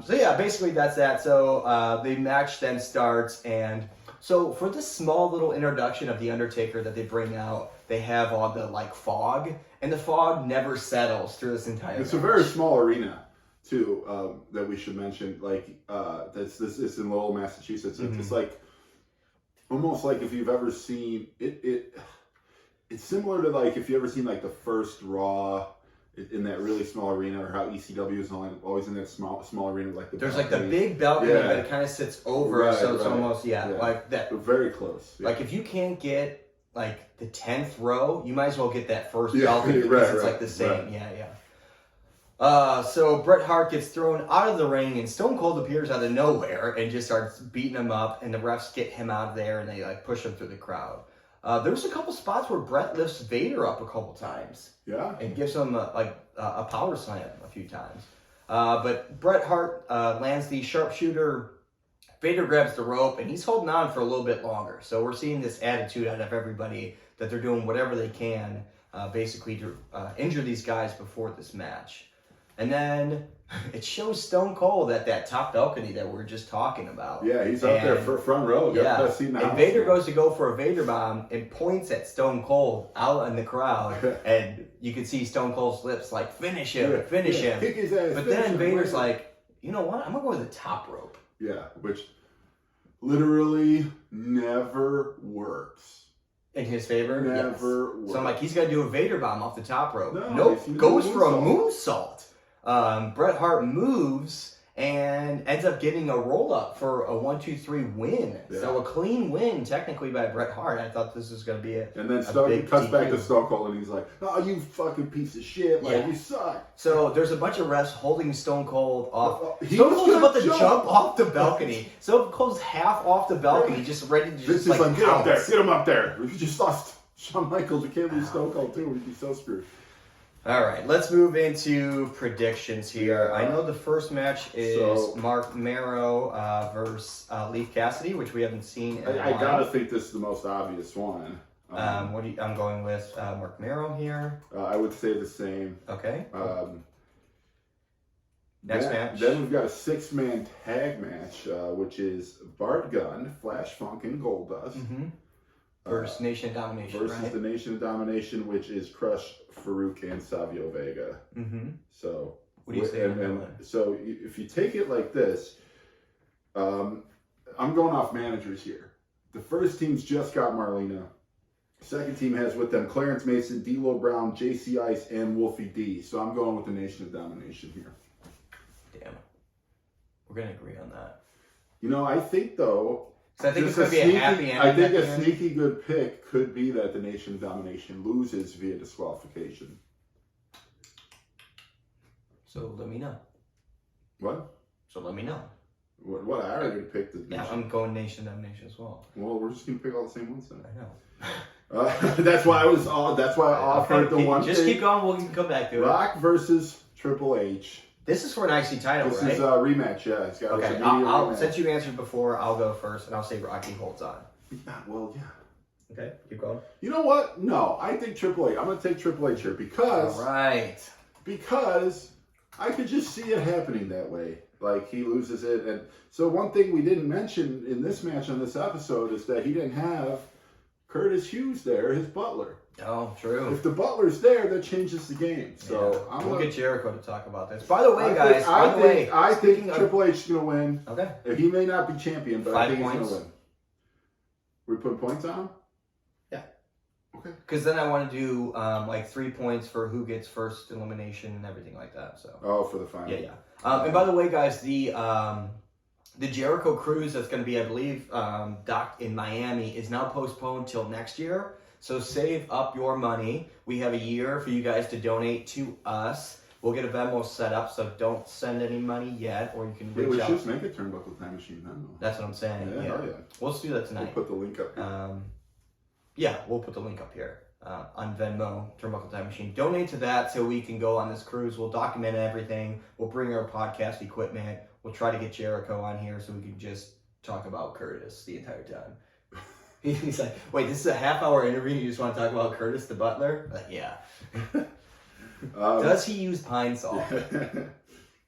Speaker 3: So yeah, basically that's that. So the match then starts, and so for this small little introduction of the Undertaker that they bring out, they have all the like fog, and the fog never settles through this entire.
Speaker 4: It's a
Speaker 3: match.
Speaker 4: very small arena, too, that we should mention. Like, this is in Lowell, Massachusetts. It's like almost like if you've ever seen it. It's similar to like if you ever seen like the first Raw in that really small arena, or how ECW is always in that small arena, like
Speaker 3: There's like the big balcony
Speaker 4: Yeah.
Speaker 3: that it kind of sits over,
Speaker 4: Right,
Speaker 3: so it's
Speaker 4: right.
Speaker 3: almost like that.
Speaker 4: Very close. Yeah.
Speaker 3: Like if you can't get like the 10th row, you might as well get that first
Speaker 4: Yeah,
Speaker 3: balcony because
Speaker 4: right,
Speaker 3: it's
Speaker 4: right,
Speaker 3: like the same.
Speaker 4: right.
Speaker 3: Yeah. So Bret Hart gets thrown out of the ring, and Stone Cold appears out of nowhere and just starts beating him up, and the refs get him out of there, and they like push him through the crowd. There's a couple spots where Bret lifts Vader up a couple times
Speaker 4: Yeah.
Speaker 3: and gives him a power slam a few times. But Bret Hart lands the sharpshooter. Vader grabs the rope, and he's holding on for a little bit longer. So we're seeing this attitude out of everybody that they're doing whatever they can, basically to injure these guys before this match. And then it shows Stone Cold at that top balcony that we were just talking about.
Speaker 4: Yeah, he's up there for front row. Got the best seat in the
Speaker 3: and
Speaker 4: house.
Speaker 3: Vader goes to go for a Vader bomb and points at Stone Cold out in the crowd, and you can see Stone Cold's lips like, finish him.
Speaker 4: Kick his ass.
Speaker 3: But
Speaker 4: finish
Speaker 3: then
Speaker 4: him,
Speaker 3: Vader's
Speaker 4: win.
Speaker 3: like, you know what? I'm going to go with the top rope.
Speaker 4: Yeah, which literally never works.
Speaker 3: In his favor?
Speaker 4: Never works.
Speaker 3: So I'm like, he's got to do a Vader bomb off the top rope.
Speaker 4: No,
Speaker 3: Nope,
Speaker 4: he's
Speaker 3: goes
Speaker 4: doing
Speaker 3: for a
Speaker 4: moonsault.
Speaker 3: moonsault. Bret Hart moves and ends up getting a roll-up for a 1-2-3 win.
Speaker 4: Yeah.
Speaker 3: So a clean win, technically, by Bret Hart. I thought this was going to be it.
Speaker 4: And then
Speaker 3: big
Speaker 4: cuts back
Speaker 3: DQ.
Speaker 4: to Stone Cold, and he's like, "Oh, you fucking piece of shit! Like
Speaker 3: Yeah.
Speaker 4: you suck."
Speaker 3: So there's a bunch of refs holding Stone Cold off.
Speaker 4: He
Speaker 3: Stone
Speaker 4: was
Speaker 3: Cold's
Speaker 4: gonna
Speaker 3: about to
Speaker 4: jump.
Speaker 3: jump off the balcony. Stone Cold's half off the balcony, just ready to
Speaker 4: This
Speaker 3: just
Speaker 4: is like, get up there,
Speaker 3: pounce.
Speaker 4: get him up there. We just lost Shawn Michael. You can't lose Stone Cold too. We'd be so screwed.
Speaker 3: All right, let's move into predictions here. I know the first match is Mark Marrow versus Leif Cassidy, which we haven't seen in a
Speaker 4: I
Speaker 3: while.
Speaker 4: gotta think this is the most obvious one.
Speaker 3: I'm going with Mark Marrow here.
Speaker 4: I would say the same.
Speaker 3: Okay.
Speaker 4: Next
Speaker 3: match.
Speaker 4: Then we've got a 6-man tag match, which is Bart Gunn, Flash Funk, and Goldust.
Speaker 3: Versus Nation of Domination,
Speaker 4: versus
Speaker 3: right?
Speaker 4: the Nation of Domination, which is Crush, Farouk, and Savio Vega. So,
Speaker 3: What do you say?
Speaker 4: So if you take it like this, I'm going off managers here. The first team's just got Marlena. Second team has with them Clarence Mason, D'Lo Brown, JC Ice, and Wolfie D. So I'm going with the Nation of Domination here.
Speaker 3: Damn. We're going to agree on that.
Speaker 4: You know, I think though.
Speaker 3: So I think it's
Speaker 4: just
Speaker 3: going to be a happy ending.
Speaker 4: I think
Speaker 3: at
Speaker 4: a
Speaker 3: the end.
Speaker 4: sneaky good pick could be that the Nation of Domination loses via disqualification.
Speaker 3: So let me know.
Speaker 4: What?
Speaker 3: So let me know.
Speaker 4: What? I already picked the
Speaker 3: Yeah,
Speaker 4: Nation.
Speaker 3: I'm going Nation of Domination as well.
Speaker 4: Well, we're just going to pick all the same ones then.
Speaker 3: I know.
Speaker 4: That's why I offered the one.
Speaker 3: Just keep going. We'll come back to it.
Speaker 4: Rock versus Triple H.
Speaker 3: This is for an IC title,
Speaker 4: This
Speaker 3: right?
Speaker 4: is a rematch. Yeah, it's got
Speaker 3: Okay. Since you answered before, I'll go first, and I'll say Rocky holds on.
Speaker 4: Well, yeah.
Speaker 3: Okay, keep going.
Speaker 4: You know what? No, I think Triple H. I'm going to take Triple H here because I could just see it happening that way. Like, he loses it. And so one thing we didn't mention in this match on this episode is that he didn't have Curtis Hughes there, his butler.
Speaker 3: Oh, true.
Speaker 4: If the butler's there, that changes the game. So
Speaker 3: we'll get Jericho to talk about this. By the way, guys,
Speaker 4: I think Triple H is going to win.
Speaker 3: Okay.
Speaker 4: He may not be champion, but
Speaker 3: 5
Speaker 4: I think
Speaker 3: points.
Speaker 4: he's going to win. We put points on him?
Speaker 3: Yeah.
Speaker 4: Okay.
Speaker 3: Because then I want to do like 3 points for who gets first elimination and everything like that. So.
Speaker 4: Oh, for the final.
Speaker 3: Yeah. And by the way, guys, the Jericho cruise that's going to be, I believe, docked in Miami is now postponed till next year. So save up your money. We have a year for you guys to donate to us. We'll get a Venmo set up, so don't send any money yet, or you can reach out.
Speaker 4: We should make a turnbuckle time machine then.
Speaker 3: That's what I'm saying.
Speaker 4: Yeah.
Speaker 3: We'll just do that tonight.
Speaker 4: We'll put the link up here.
Speaker 3: We'll put the link up here on Venmo, Turnbuckle Time Machine. Donate to that so we can go on this cruise. We'll document everything. We'll bring our podcast equipment. We'll try to get Jericho on here so we can just talk about Curtis the entire time. He's like, wait, this is a half-hour interview. You just want to talk about Curtis the butler? Like, yeah. Does he use pine salt?
Speaker 4: And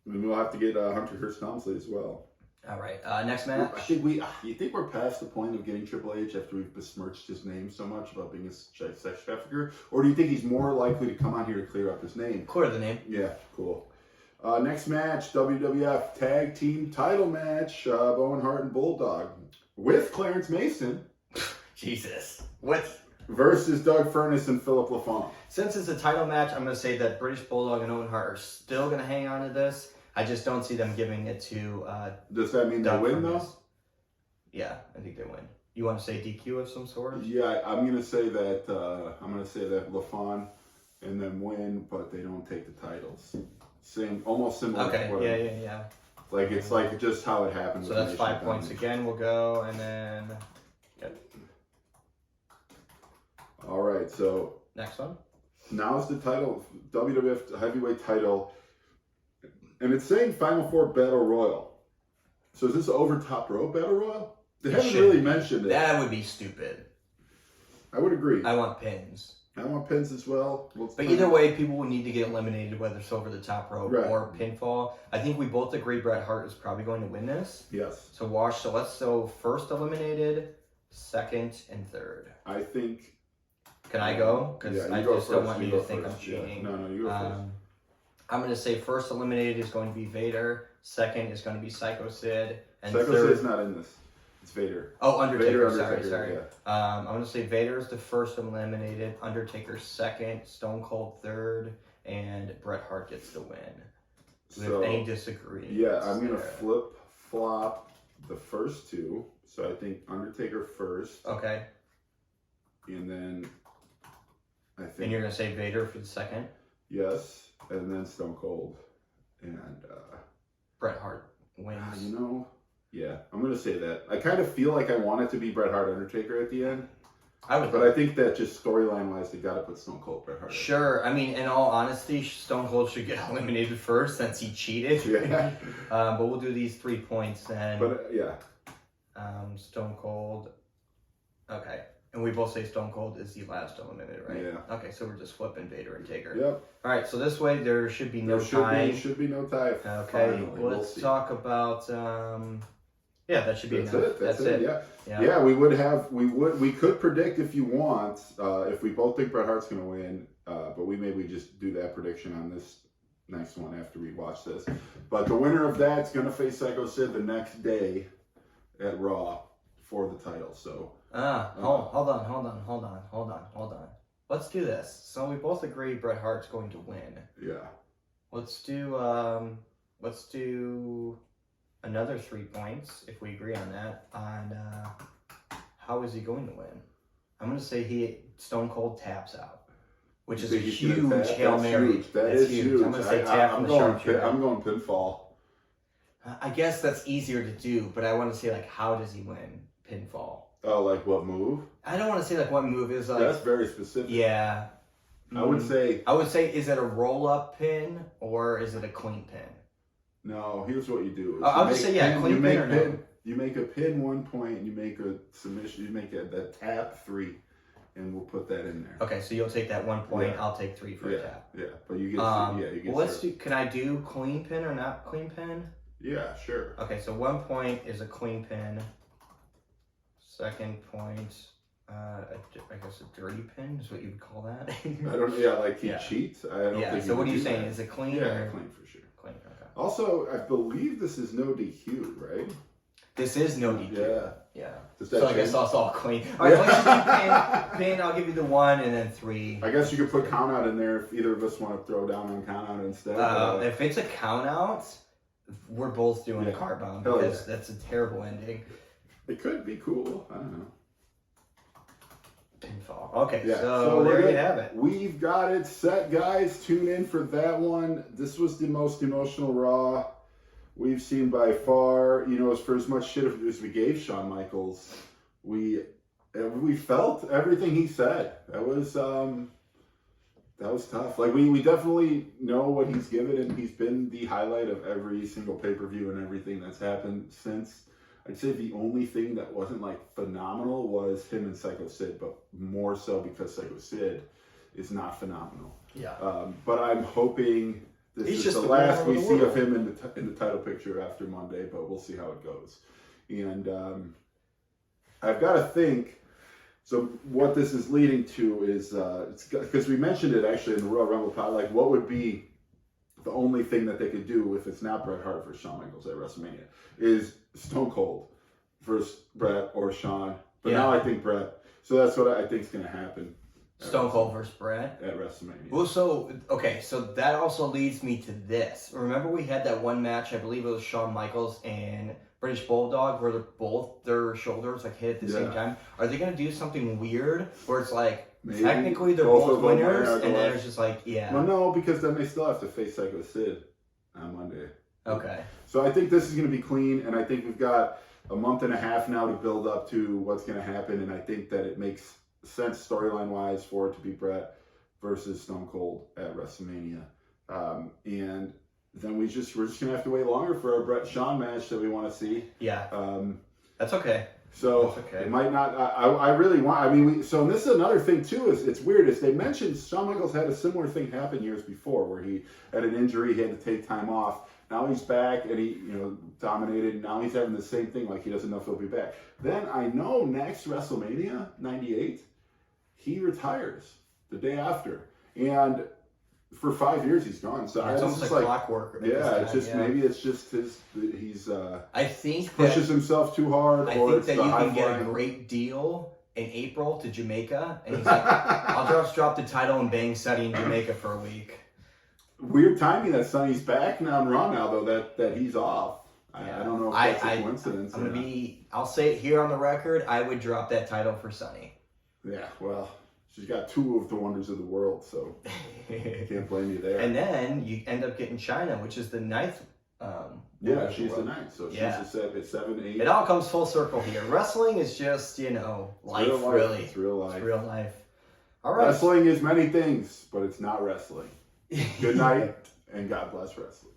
Speaker 4: we'll have to get Hunter Hearst Helmsley as well.
Speaker 3: All right. Next match.
Speaker 4: You think we're past the point of getting Triple H after we've besmirched his name so much about being a sex trafficker? Or do you think he's more likely to come on here to clear up his name?
Speaker 3: Clear the name.
Speaker 4: Yeah, cool. Next match, WWF Tag Team Title match, Owen Hart and Bulldog with Clarence Mason.
Speaker 3: Jesus. What?
Speaker 4: Versus Doug Furnas and Philip LaFont.
Speaker 3: Since it's a title match, I'm going to say that British Bulldog and Owen Hart are still going to hang on to this. I just don't see them giving it to
Speaker 4: Does that mean
Speaker 3: Doug
Speaker 4: they win,
Speaker 3: Furnas.
Speaker 4: though?
Speaker 3: Yeah, I think they win. You want to say DQ of some sort?
Speaker 4: Yeah, I'm going to say that LaFont and them win, but they don't take the titles. Almost similar.
Speaker 3: Okay, yeah.
Speaker 4: Like, it's like just how it happens.
Speaker 3: So that's 5 points again. We'll go, and then... Yep.
Speaker 4: All right, so...
Speaker 3: Next one.
Speaker 4: Now's the title, WWF Heavyweight title, and it's saying Final Four Battle Royal. So is this over Top Rope Battle Royal? They haven't really mentioned it.
Speaker 3: That would be stupid.
Speaker 4: I would agree.
Speaker 3: I want pins.
Speaker 4: I want pins as well.
Speaker 3: But either way, people would need to get eliminated, whether it's over the top rope or pinfall. I think we both agree Bret Hart is probably going to win this.
Speaker 4: Yes.
Speaker 3: So wash. So let's go first eliminated, second, and third.
Speaker 4: I think...
Speaker 3: Can I go? Because I just don't want you to think I'm cheating.
Speaker 4: No, you go first.
Speaker 3: I'm going to say first eliminated is going to be Vader. Second is going to be Sycho Sid. And
Speaker 4: Sycho
Speaker 3: third...
Speaker 4: Sid's not in this. It's Vader.
Speaker 3: Oh, Undertaker.
Speaker 4: Undertaker,
Speaker 3: Sorry.
Speaker 4: Yeah.
Speaker 3: I'm going to say Vader is the first eliminated, Undertaker second, Stone Cold third, and Bret Hart gets the win. So, any disagreements?
Speaker 4: Yeah, I'm going to flip-flop the first two. So I think Undertaker first.
Speaker 3: Okay.
Speaker 4: And then I think...
Speaker 3: And you're going to say Vader for the second?
Speaker 4: Yes. And then Stone Cold. And...
Speaker 3: Bret Hart wins.
Speaker 4: Yeah, I'm going to say that. I kind of feel like I want it to be Bret Hart Undertaker at the end. But I think that just storyline-wise, they got to put Stone Cold Bret Hart.
Speaker 3: Sure. I mean, in all honesty, Stone Cold should get eliminated first since he cheated.
Speaker 4: Yeah.
Speaker 3: But we'll do these 3 points then.
Speaker 4: But, yeah.
Speaker 3: Stone Cold. Okay. And we both say Stone Cold is the last eliminated, right?
Speaker 4: Yeah.
Speaker 3: Okay, so we're just flipping Vader and Taker.
Speaker 4: Yep.
Speaker 3: All right, so this way there should be no tie.
Speaker 4: There should be no tie.
Speaker 3: Okay,
Speaker 4: Finally.
Speaker 3: let's talk about... yeah, that should be enough.
Speaker 4: That's it. Yeah. We could predict if you want, if we both think Bret Hart's going to win, but we just do that prediction on this next one after we watch this. But the winner of that's going to face Sycho Sid the next day at Raw for the title. So
Speaker 3: hold on. Let's do this. So we both agree Bret Hart's going to win.
Speaker 4: Yeah.
Speaker 3: Let's do another 3 points, if we agree on that, on how is he going to win. I'm going to say Stone Cold taps out, which is a huge Hail Mary.
Speaker 4: That's huge.
Speaker 3: I'm going to say tap from the sharpshooter.
Speaker 4: I'm going pinfall.
Speaker 3: I guess that's easier to do, but I want to say, like, how does he win? pinfall.
Speaker 4: Oh, like what move?
Speaker 3: I don't want to say like what move is like.
Speaker 4: That's very specific.
Speaker 3: Yeah.
Speaker 4: I would say,
Speaker 3: is it a roll-up pin or is it a clean pin?
Speaker 4: no, here's what you do.
Speaker 3: I would say, yeah, clean pin or no?
Speaker 4: You make a pin 1 point, and you make a submission, you make that tap 3, and we'll put that in there.
Speaker 3: Okay, so you'll take that 1 point,
Speaker 4: Yeah.
Speaker 3: I'll take 3 for a tap.
Speaker 4: Yeah, but you get, you get
Speaker 3: well, let's do, can I do clean pin or not clean pin?
Speaker 4: Yeah, sure.
Speaker 3: Okay, so 1 point is a clean pin. Second point, I guess a dirty pin is what you would call that.
Speaker 4: I don't, like he cheats. I don't think
Speaker 3: so what are you
Speaker 4: do
Speaker 3: saying?
Speaker 4: that.
Speaker 3: Is it clean?
Speaker 4: Yeah,
Speaker 3: or?
Speaker 4: clean for sure.
Speaker 3: Clean, okay.
Speaker 4: Also, I believe this is no DQ, right?
Speaker 3: This is no DQ.
Speaker 4: Yeah.
Speaker 3: So I guess that's all clean. All right, let's just do pin. I'll give you the 1 and then 3.
Speaker 4: I guess you could put count out in there if either of us want to throw down on count out instead.
Speaker 3: If it's a count out, we're both doing a car bomb because that's a terrible ending.
Speaker 4: It could be cool. I don't know.
Speaker 3: Pinfall. Okay,
Speaker 4: Yeah.
Speaker 3: so there you have it.
Speaker 4: We've got it set, guys. Tune in for that one. This was the most emotional Raw we've seen by far. You know, for as much shit as we gave Shawn Michaels, we felt everything he said. That was tough. Like we definitely know what he's given, and he's been the highlight of every single pay-per-view and everything that's happened since. I'd say the only thing that wasn't like phenomenal was him and Sycho Sid, but more so because Sycho Sid is not phenomenal.
Speaker 3: Yeah.
Speaker 4: But I'm hoping this
Speaker 3: He's
Speaker 4: is
Speaker 3: just
Speaker 4: the
Speaker 3: the
Speaker 4: last
Speaker 3: man
Speaker 4: we
Speaker 3: of the
Speaker 4: see
Speaker 3: world.
Speaker 4: of him in the title picture after Monday, but we'll see how it goes. And I've got to think. So what this is leading to is because we mentioned it actually in the Royal Rumble pod, like what would be the only thing that they could do if it's not Bret Hart versus Shawn Michaels at WrestleMania is Stone Cold versus Bret or Shawn. But now I think Bret. So that's what I think is going to happen.
Speaker 3: Stone Cold versus Bret
Speaker 4: at WrestleMania.
Speaker 3: Well, so that also leads me to this. Remember we had that one match, I believe it was Shawn Michaels and British Bulldog, where both their shoulders like hit at the same time. Are they gonna do something weird where it's like technically they're both winners, and then it's just like
Speaker 4: Well, no, because then they still have to face Sycho Sid on Monday.
Speaker 3: Okay.
Speaker 4: So I think this is gonna be clean, and I think we've got a month and a half now to build up to what's gonna happen, and I think that it makes sense storyline wise for it to be Bret versus Stone Cold at WrestleMania, and then we're just gonna have to wait longer for a Bret Shawn match that we want to see.
Speaker 3: Yeah. That's okay.
Speaker 4: So it might not. I really want. I mean, so this is another thing too. Is it's weird. Is they mentioned Shawn Michaels had a similar thing happen years before, where he had an injury, he had to take time off. Now he's back and he, dominated. Now he's having the same thing. Like he doesn't know if he'll be back. Then I know next WrestleMania '98, he retires the day after, and for 5 years he's gone. So
Speaker 3: it's almost like clockwork.
Speaker 4: Maybe it's just he's.
Speaker 3: I think
Speaker 4: pushes himself too hard.
Speaker 3: I think that you can get a great deal in April to Jamaica, and he's like, "I'll just drop the title and bang Sonny in Jamaica for a week."
Speaker 4: Weird timing that Sonny's back now on Raw now though that he's off. I don't know if that's a coincidence.
Speaker 3: I'll say it here on the record. I would drop that title for Sonny.
Speaker 4: Yeah, well. She's got 2 of the wonders of the world, so can't blame you there.
Speaker 3: And then you end up getting China, which is the 9th.
Speaker 4: She's the 9th, so she's the 7, 8.
Speaker 3: It all comes full circle here. Wrestling is just, life, really.
Speaker 4: It's real life.
Speaker 3: It's real life. All right.
Speaker 4: Wrestling is many things, but it's not wrestling. Good night, and God bless wrestling.